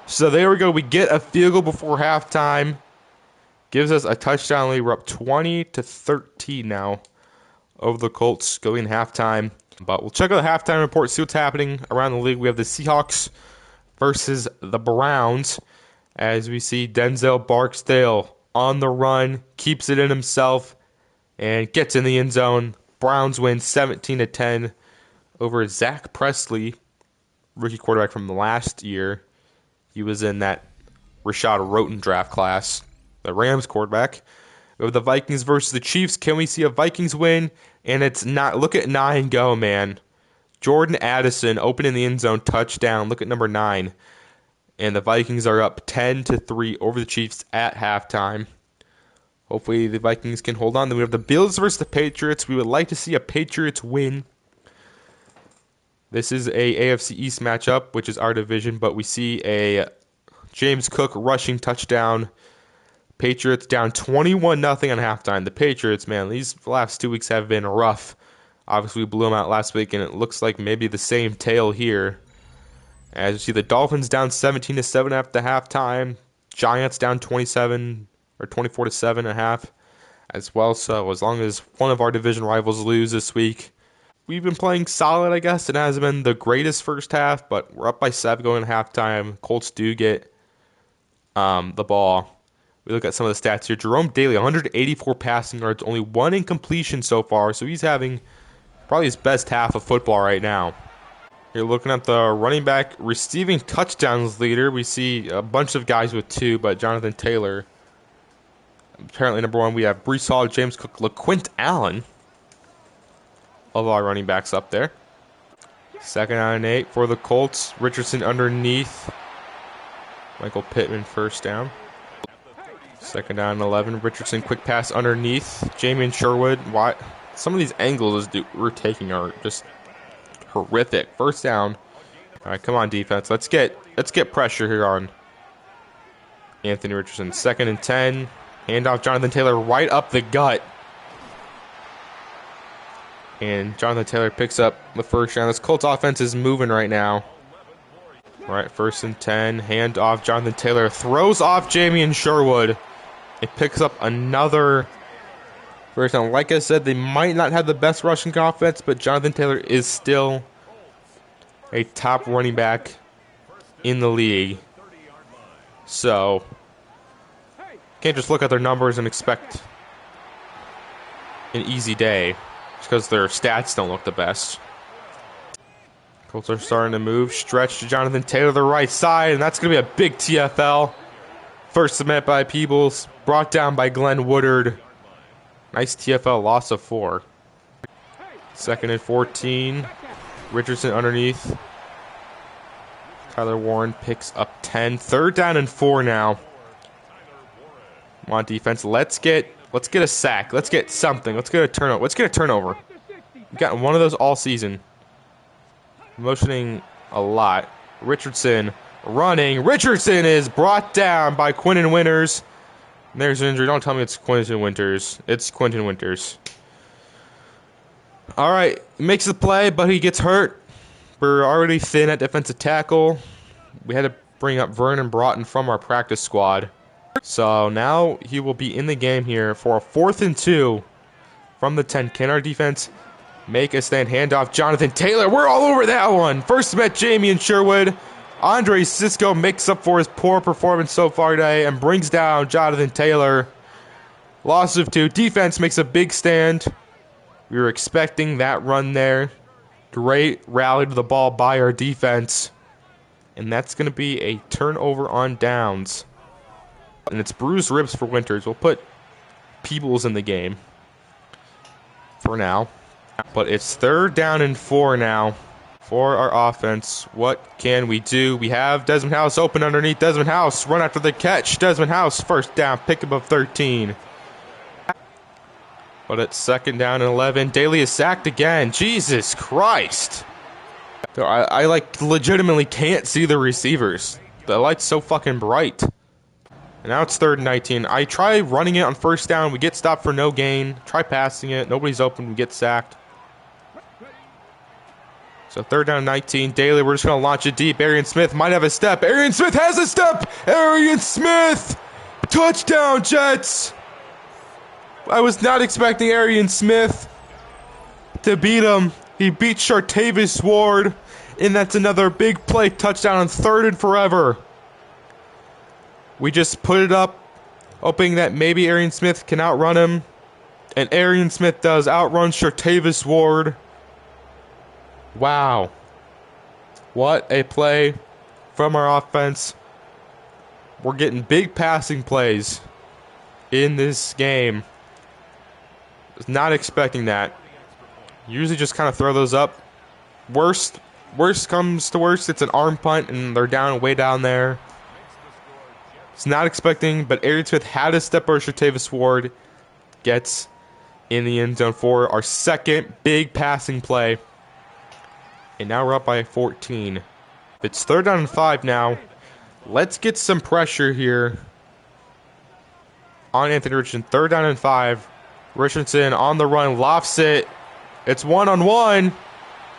Speaker 1: So there we go. We get a field goal before halftime. Gives us a touchdown lead. We're up 20-13 now over the Colts going halftime. But we'll check out the halftime report, see what's happening around the league. We have the Seahawks versus the Browns. As we see Denzel Barksdale on the run, keeps it in himself, and gets in the end zone. Browns win 17-10 over Zach Presley, rookie quarterback from last year. He was in that Rashad Roten draft class, the Rams quarterback. We have the Vikings versus the Chiefs. Can we see a Vikings win? And it's not. Look at 9 go, man. Jordan Addison opening the end zone, touchdown. Look at number 9. And the Vikings are up 10-3 over the Chiefs at halftime. Hopefully the Vikings can hold on. Then we have the Bills versus the Patriots. We would like to see a Patriots win. This is a AFC East matchup, which is our division, but we see a James Cook rushing touchdown. Patriots down 21-0 on halftime. The Patriots, man, these last 2 weeks have been rough. Obviously, we blew them out last week, and it looks like maybe the same tale here. As you see, the Dolphins down 17-7 after halftime. Giants down 27 or 24-7 at half as well. So as long as one of our division rivals lose this week, we've been playing solid, I guess. It hasn't been the greatest first half, but we're up by 7 going to halftime. Colts do get the ball. We look at some of the stats here. Jerome Dailey, 184 passing yards, only 1 incompletion so far, so he's having probably his best half of football right now. You're looking at the running back receiving touchdowns leader. We see a bunch of guys with 2, but Jonathan Taylor, apparently number 1. We have Breece Hall, James Cook, LaQuint Allen, of our running backs up there. 2nd and 8 for the Colts. Richardson underneath. Michael Pittman first down. 2nd down and 11. Richardson quick pass underneath. Jamien Sherwood. Why? Some of these angles we're taking are just horrific. 1st down. All right, come on defense. Let's get pressure here on Anthony Richardson. 2nd and 10. Handoff Jonathan Taylor right up the gut. And Jonathan Taylor picks up the 1st down. This Colts offense is moving right now. All right, 1st and 10. Hand off Jonathan Taylor. Throws off Jamien Sherwood. It picks up another 1st down. Like I said, they might not have the best rushing offense, but Jonathan Taylor is still a top running back in the league. So, can't just look at their numbers and expect an easy day just because their stats don't look the best. Colts are starting to move. Stretch to Jonathan Taylor, the right side, and that's going to be a big TFL. First submit by Peebles, brought down by Glenn Woodard. Nice TFL, loss of 4. 2nd and 14. Richardson underneath. Tyler Warren picks up 10. 3rd down and 4 now. Come on, defense. Let's get a sack. Let's get something. Let's get a turnover. We've gotten one of those all season. Motioning a lot. Richardson running. Richardson is brought down by Quinton Winters. And there's an injury. Don't tell me it's Quinton Winters. It's Quinton Winters. All right. Makes the play, but he gets hurt. We're already thin at defensive tackle. We had to bring up Vernon Broughton from our practice squad. So now he will be in the game here for a 4th and 2 from the 10. Can our defense make a stand? Handoff Jonathan Taylor. We're all over that one. First met Jamien Sherwood. Andre Cisco makes up for his poor performance so far today and brings down Jonathan Taylor. Loss of 2. Defense makes a big stand. We were expecting that run there. Great rally to the ball by our defense. And that's going to be a turnover on downs. And it's bruised ribs for Winters. We'll put Peebles in the game for now. But it's 3rd down and 4 now for our offense. What can we do? We have Desmond House open underneath. Desmond House run after the catch. Desmond House 1st down, pick up of 13. But it's second down and 11. Dailey is sacked again. Jesus Christ. I like legitimately can't see the receivers. The light's so fucking bright. And now it's third and 19. I try running it on first down. We get stopped for no gain. Try passing it. Nobody's open. We get sacked. So third down 19. Dailey, we're just going to launch it deep. Arian Smith might have a step. Arian Smith has a step. Arian Smith. Touchdown, Jets. I was not expecting Arian Smith to beat him. He beat Chartavis Ward. And that's another big play touchdown on third and forever. We just put it up, hoping that maybe Arian Smith can outrun him. And Arian Smith does, outrun Chartavis Ward. Wow. What a play from our offense. We're getting big passing plays in this game. Was not expecting that. Usually just kind of throw those up. Worst comes to worst, it's an arm punt and they're down way down there. It's not expecting, but Arian Smith had a step over Chartavis Ward. Gets in the end zone for our second big passing play. And now we're up by 14. It's third down and 5 now. Let's get some pressure here on Anthony Richardson. Third down and 5. Richardson on the run, lofts it. It's one-on-one.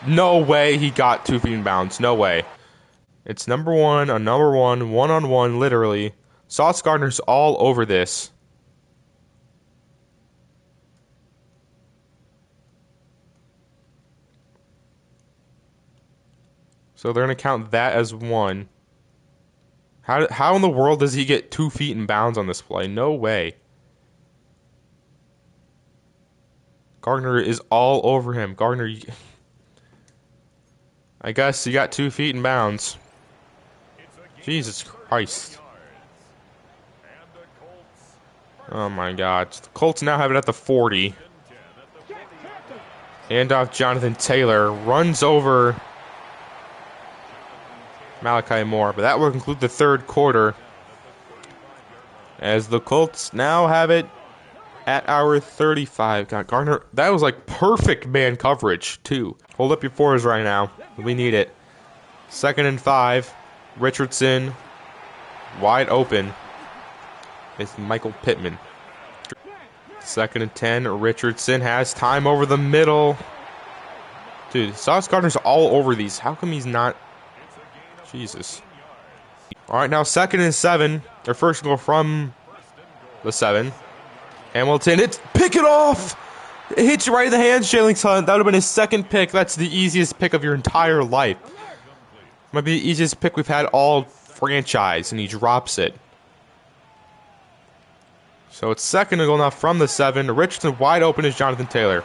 Speaker 1: No way he got 2 feet in bounds. No way. It's number one on number one-on-one, literally. Sauce Gardner's all over this. So they're going to count that as 1. How in the world does he get 2 feet in bounds on this play? No way. Gardner is all over him. Gardner, I guess you got 2 feet in bounds. Jesus Christ. Oh my God. The Colts now have it at the 40. Handoff Jonathan Taylor. Runs over Malachi Moore. But that will conclude the third quarter. As the Colts now have it at our 35. God, Gardner, that was like perfect man coverage, too. Hold up your fours right now. We need it. Second and 5. Richardson wide open. It's Michael Pittman. Second and 10. Richardson has time over the middle. Dude, Sauce Gardner's all over these. How come he's not? Jesus. All right, now second and 7. Their first goal from the 7. Hamilton, pick it off! It hits you right in the hands, Jalen Hunt. That would have been his second pick. That's the easiest pick of your entire life. Might be the easiest pick we've had all franchise, and he drops it. So it's second and goal now from the 7. Richardson wide open is Jonathan Taylor.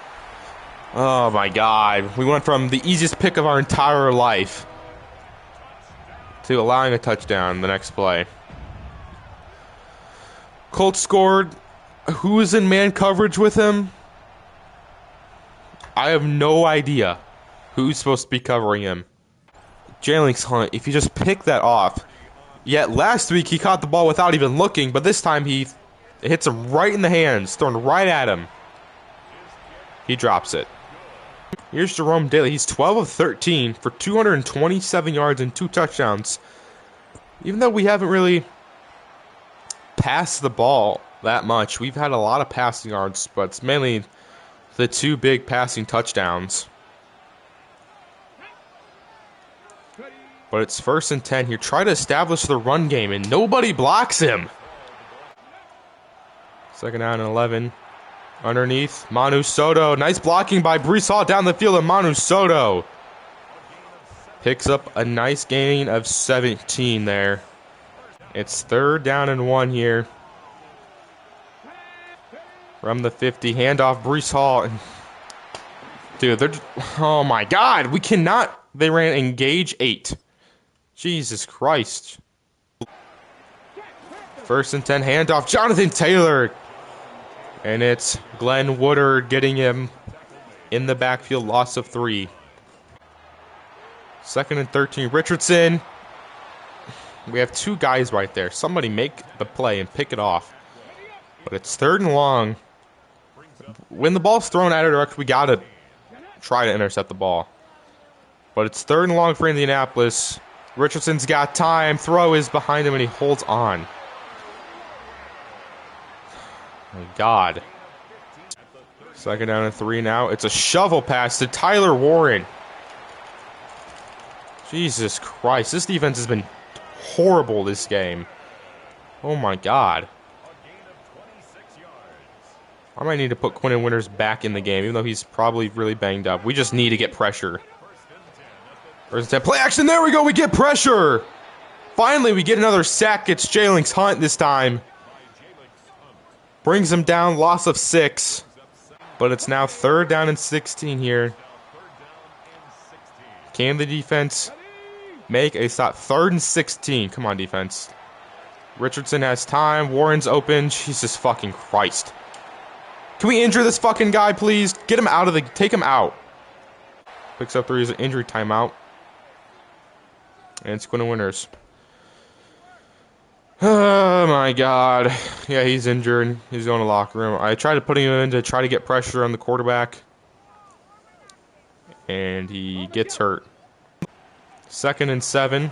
Speaker 1: Oh my God. We went from the easiest pick of our entire life to allowing a touchdown the next play. Colts scored. Who is in man coverage with him? I have no idea who's supposed to be covering him. Jalen Hunt, if you just pick that off. Yet last week he caught the ball without even looking, but this time he hits him right in the hands, thrown right at him. He drops it. Here's Jerome Dailey. He's 12 of 13 for 227 yards and 2 touchdowns. Even though we haven't really passed the ball that much, we've had a lot of passing yards, but it's mainly the 2 big passing touchdowns. But it's first and 10 here. Try to establish the run game, and nobody blocks him. Second down and 11. Underneath, Manu Soto. Nice blocking by Breece Hall down the field, and Manu Soto picks up a nice gain of 17 there. It's third down and 1 here. From the 50, handoff Breece Hall. Dude, they're just, oh my God, we cannot. They ran engage 8. Jesus Christ. First and 10, handoff Jonathan Taylor. And it's Glenn Woodard getting him in the backfield, loss of 3. Second and 13, Richardson. We have 2 guys right there. Somebody make the play and pick it off. But it's third and long. When the ball's thrown at our direction, we gotta try to intercept the ball. But it's 3rd and long for Indianapolis. Richardson's got time. Throw is behind him, and he holds on. My God. 2nd down and 3 now. It's a shovel pass to Tyler Warren. Jesus Christ. This defense has been horrible this game. Oh, my God. I might need to put Quinton Winters back in the game, even though he's probably really banged up. We just need to get pressure. 1st and 10. Play action. There we go. We get pressure. Finally, we get another sack. It's Jalen's Hunt this time. Brings him down. Loss of 6. But it's now 3rd down and 16 here. Can the defense make a stop? 3rd and 16. Come on, defense. Richardson has time. Warren's open. Jesus fucking Christ. Can we injure this fucking guy, please? Get him out of the... Take him out. Picks up 3 as an injury timeout. And it's Quinton Winters. Oh, my God. Yeah, he's injured. He's going to the locker room. I tried to put him in to try to get pressure on the quarterback. And he gets hurt. 2nd and 7.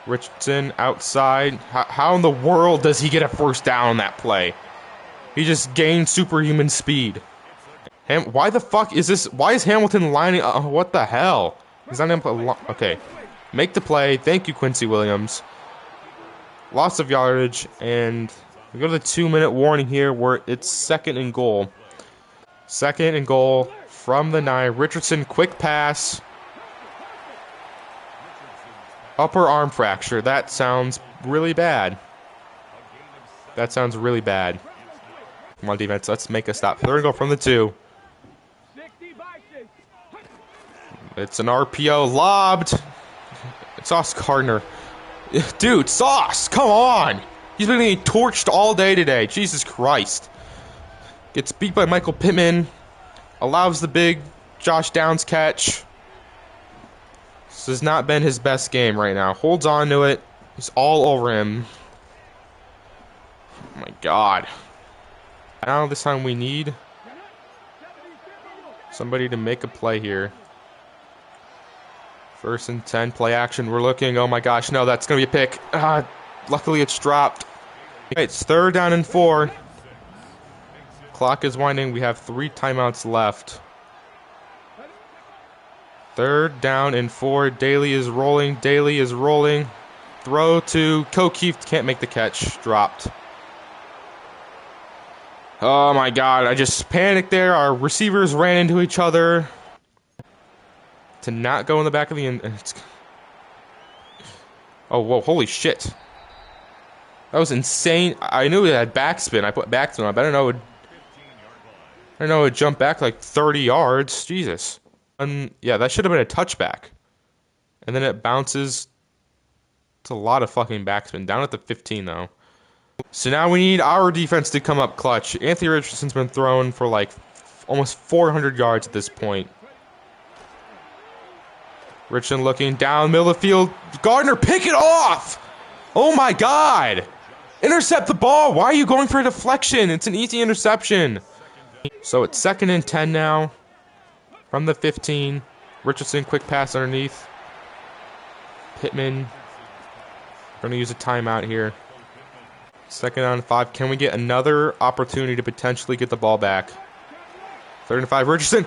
Speaker 1: Richardson outside. How in the world does he get a 1st down on that play? He just gained superhuman speed. Why the fuck is this? Why is Hamilton lining up? What the hell? He's not able to... Okay. Make the play. Thank you, Quincy Williams. Loss of yardage. And we go to the 2-minute warning here where it's 2nd and goal. 2nd and goal from the 9. Richardson, quick pass. Upper arm fracture. That sounds really bad. That sounds really bad. Come on, defense. Let's make a stop. 3rd and goal from the 2. It's an RPO lobbed. Sauce Gardner. Dude, Sauce, come on. He's been getting torched all day today. Jesus Christ. Gets beat by Michael Pittman. Allows the big Josh Downs catch. This has not been his best game right now. Holds on to it. He's all over him. Oh my God. Now this time we need somebody to make a play here. 1st and 10, play action. We're looking. Oh my gosh, no, that's going to be a pick. Luckily it's dropped. Okay, it's 3rd down and 4. Clock is winding. We have 3 timeouts left. 3rd down and 4. Dailey is rolling. Dailey is rolling. Throw to O'Keefe. Can't make the catch. Dropped. Oh my God, I just panicked there. Our receivers ran into each other. To not go in the back of the end. Oh, whoa, holy shit. That was insane. I knew it had backspin. I put backspin on, but I didn't know it would jump back like 30 yards. Jesus. Yeah, that should have been a touchback. And then it bounces. It's a lot of fucking backspin. Down at the 15, though. So now we need our defense to come up clutch. Anthony Richardson's been thrown for like almost 400 yards at this point. Richardson looking down, middle of the field. Gardner, pick it off! Oh my God! Intercept the ball! Why are you going for a deflection? It's an easy interception. So it's 2nd and 10 now. From the 15. Richardson, quick pass underneath. Pittman. We're going to use a timeout here. 2nd down 5. Can we get another opportunity to potentially get the ball back? 3rd and 5. Richardson.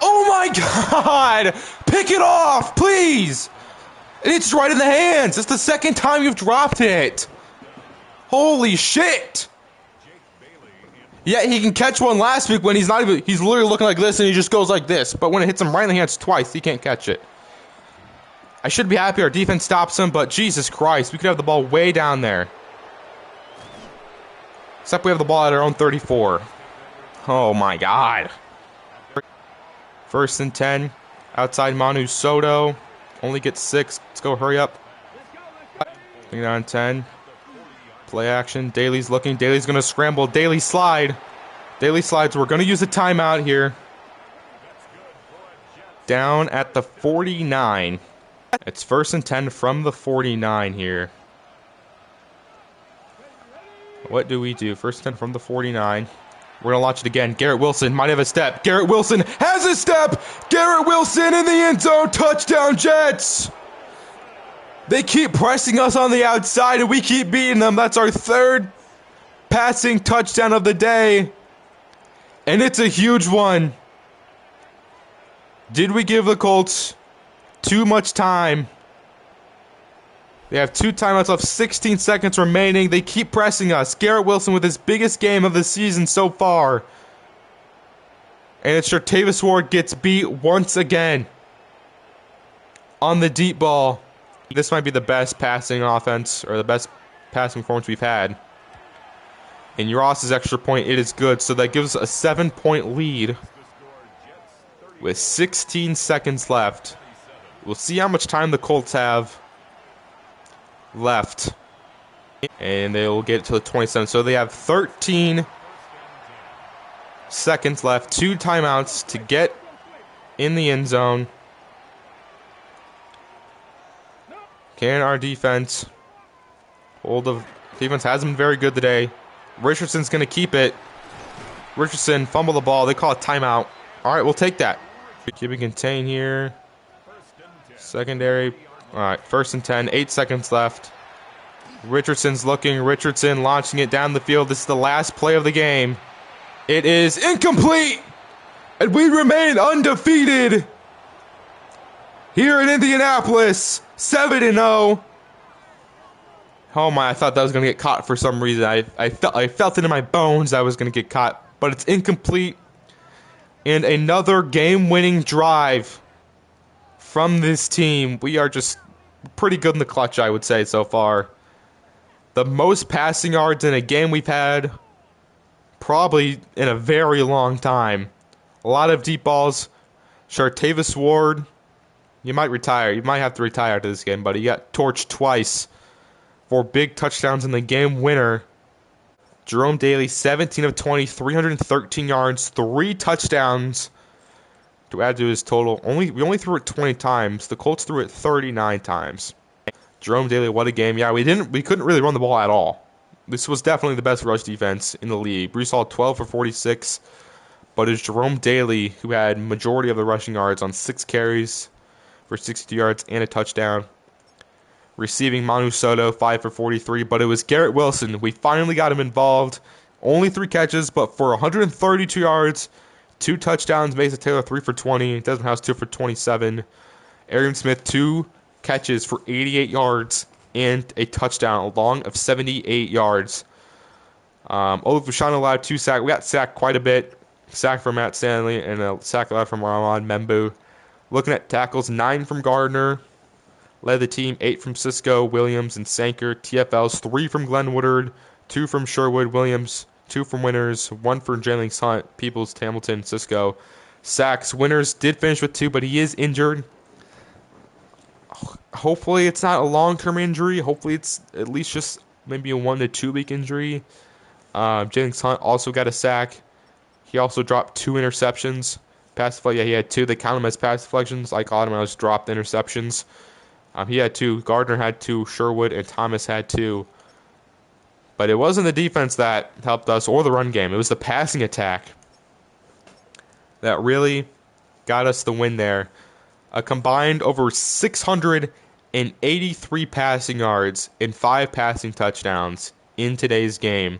Speaker 1: Oh my God! Pick it off, please! And it's right in the hands. It's the 2nd time you've dropped it. Holy shit! Yeah, he can catch one last week when he's literally looking like this and he just goes like this. But when it hits him right in the hands twice, he can't catch it. I should be happy our defense stops him, but Jesus Christ, we could have the ball way down there. Except we have the ball at our own 34. Oh my God. 1st and 10. Outside Manu Soto. Only gets 6. Let's go, hurry up. 3rd down 10. Play action. Dailey's looking. Dailey's going to scramble. Dailey slide. Dailey slides. We're going to use a timeout here. Down at the 49. It's 1st and 10 from the 49 here. What do we do? 1st and 10 from the 49. We're going to launch it again. Garrett Wilson might have a step. Garrett Wilson has a step. Garrett Wilson in the end zone. Touchdown, Jets. They keep pressing us on the outside, and we keep beating them. That's our third passing touchdown of the day. And it's a huge one. Did we give the Colts too much time? They have 2 timeouts left, 16 seconds remaining. They keep pressing us. Garrett Wilson with his biggest game of the season so far. And it's Tavis Ward gets beat once again on the deep ball. This might be the best passing offense or the best passing performance we've had. And Ross's extra point, it is good. So that gives us a 7-point lead with 16 seconds left. We'll see how much time the Colts have left. And they will get to the 27. So they have 13 seconds left. 2 timeouts to get in the end zone. Can our defense hold the defense hasn't been very good today. Richardson's going to keep it. Richardson fumble the ball. They call it timeout. All right, we'll take that. Keep it contained here. Secondary. All right, 1st and 10. 8 seconds left. Richardson's looking. Richardson launching it down the field. This is the last play of the game. It is incomplete. And we remain undefeated here in Indianapolis. 7-0. Oh my, I thought that was going to get caught for some reason. I felt it in my bones I was going to get caught. But it's incomplete. And another game-winning drive from this team. We are just pretty good in the clutch, I would say, so far. The most passing yards in a game we've had probably in a very long time. A lot of deep balls. Tavis Ward, you might retire. You might have to retire to this game, but he got torched twice for big touchdowns in the game winner. Jerome Dailey, 17 of 20, 313 yards, 3 touchdowns to add to his total. We only threw it 20 times. The Colts threw it 39 times. Jerome Dailey, what a game. Yeah, we couldn't really run the ball at all. This was definitely the best rush defense in the league. Brees Hall, 12 for 46, but it's Jerome Dailey who had majority of the rushing yards on 6 carries for 60 yards and a touchdown. Receiving Manu Soto, 5 for 43, but it was Garrett Wilson. We finally got him involved. Only 3 catches, but for 132 yards, 2 touchdowns. Mason Taylor, 3 for 20. Desmond House, 2 for 27. Arian Smith, 2 catches for 88 yards and a touchdown, a long of 78 yards. Olufushana allowed 2 sacks. We got sacked quite a bit. Sack from Matt Stanley and a sack allowed from Ramon Membu. Looking at tackles, 9 from Gardner. Led the team, 8 from Cisco, Williams, and Sanker. TFLs, 3 from Glenn Woodard, 2 from Sherwood, Williams, 2 from Winters, 1 for Jalen Hunt, Peoples, Hamilton, Cisco. Sacks, Winters did finish with 2, but he is injured. Hopefully it's not a long-term injury. Hopefully it's at least just maybe a 1 to 2 week injury. Jalen Hunt also got a sack. He also dropped 2 interceptions. He had 2. They count him as pass deflections. I call them as dropped interceptions. He had 2. Gardner had 2. Sherwood and Thomas had 2. But it wasn't the defense that helped us or the run game. It was the passing attack that really got us the win there. A combined over 683 passing yards and 5 passing touchdowns in today's game.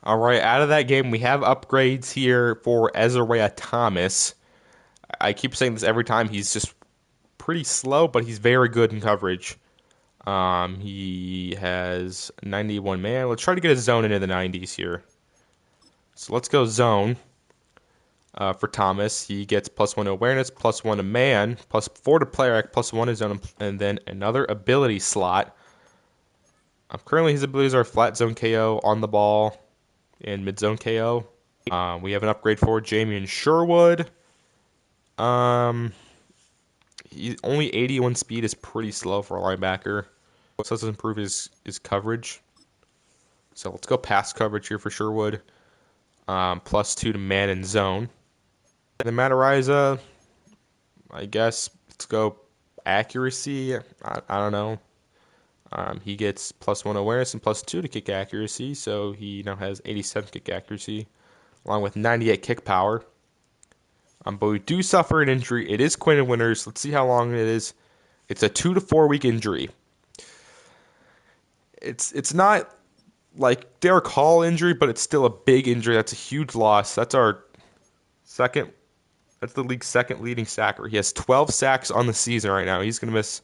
Speaker 1: All right, out of that game, we have upgrades here for Ezra Thomas. I keep saying this every time. He's just pretty slow, but he's very good in coverage. He has 91 man. Let's try to get his zone into the 90s here. So let's go zone. For Thomas, he gets +1 to awareness, +1 to man, +4 to player act, +1 to zone, and then another ability slot. Currently, his abilities are flat zone KO, on the ball, and mid zone KO. We have an upgrade for Jamian Sherwood. He only 81 speed is pretty slow for a linebacker. So let's improve his coverage. So let's go pass coverage here for Sherwood. +2 to man and zone. And then Matariza, I guess, let's go accuracy. I don't know. He gets +1 awareness and +2 to kick accuracy, so he now has 87 kick accuracy. along with 98 kick power. But we do suffer an injury. It is Quinn Winters. Let's see how long it is. It's a 2 to 4 week injury. It's not like Derek Hall injury, but it's still a big injury. That's a huge loss. That's our second. That's the league's second leading sacker. He has 12 sacks on the season right now. He's going to miss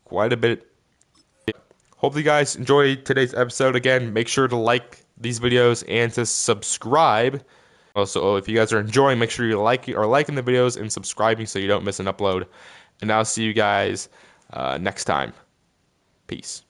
Speaker 1: quite a bit. Hopefully, you guys enjoy today's episode. Again, make sure to like these videos and to subscribe. Also, if you guys are enjoying, make sure you are liking the videos and subscribing so you don't miss an upload. And I'll see you guys next time. Peace.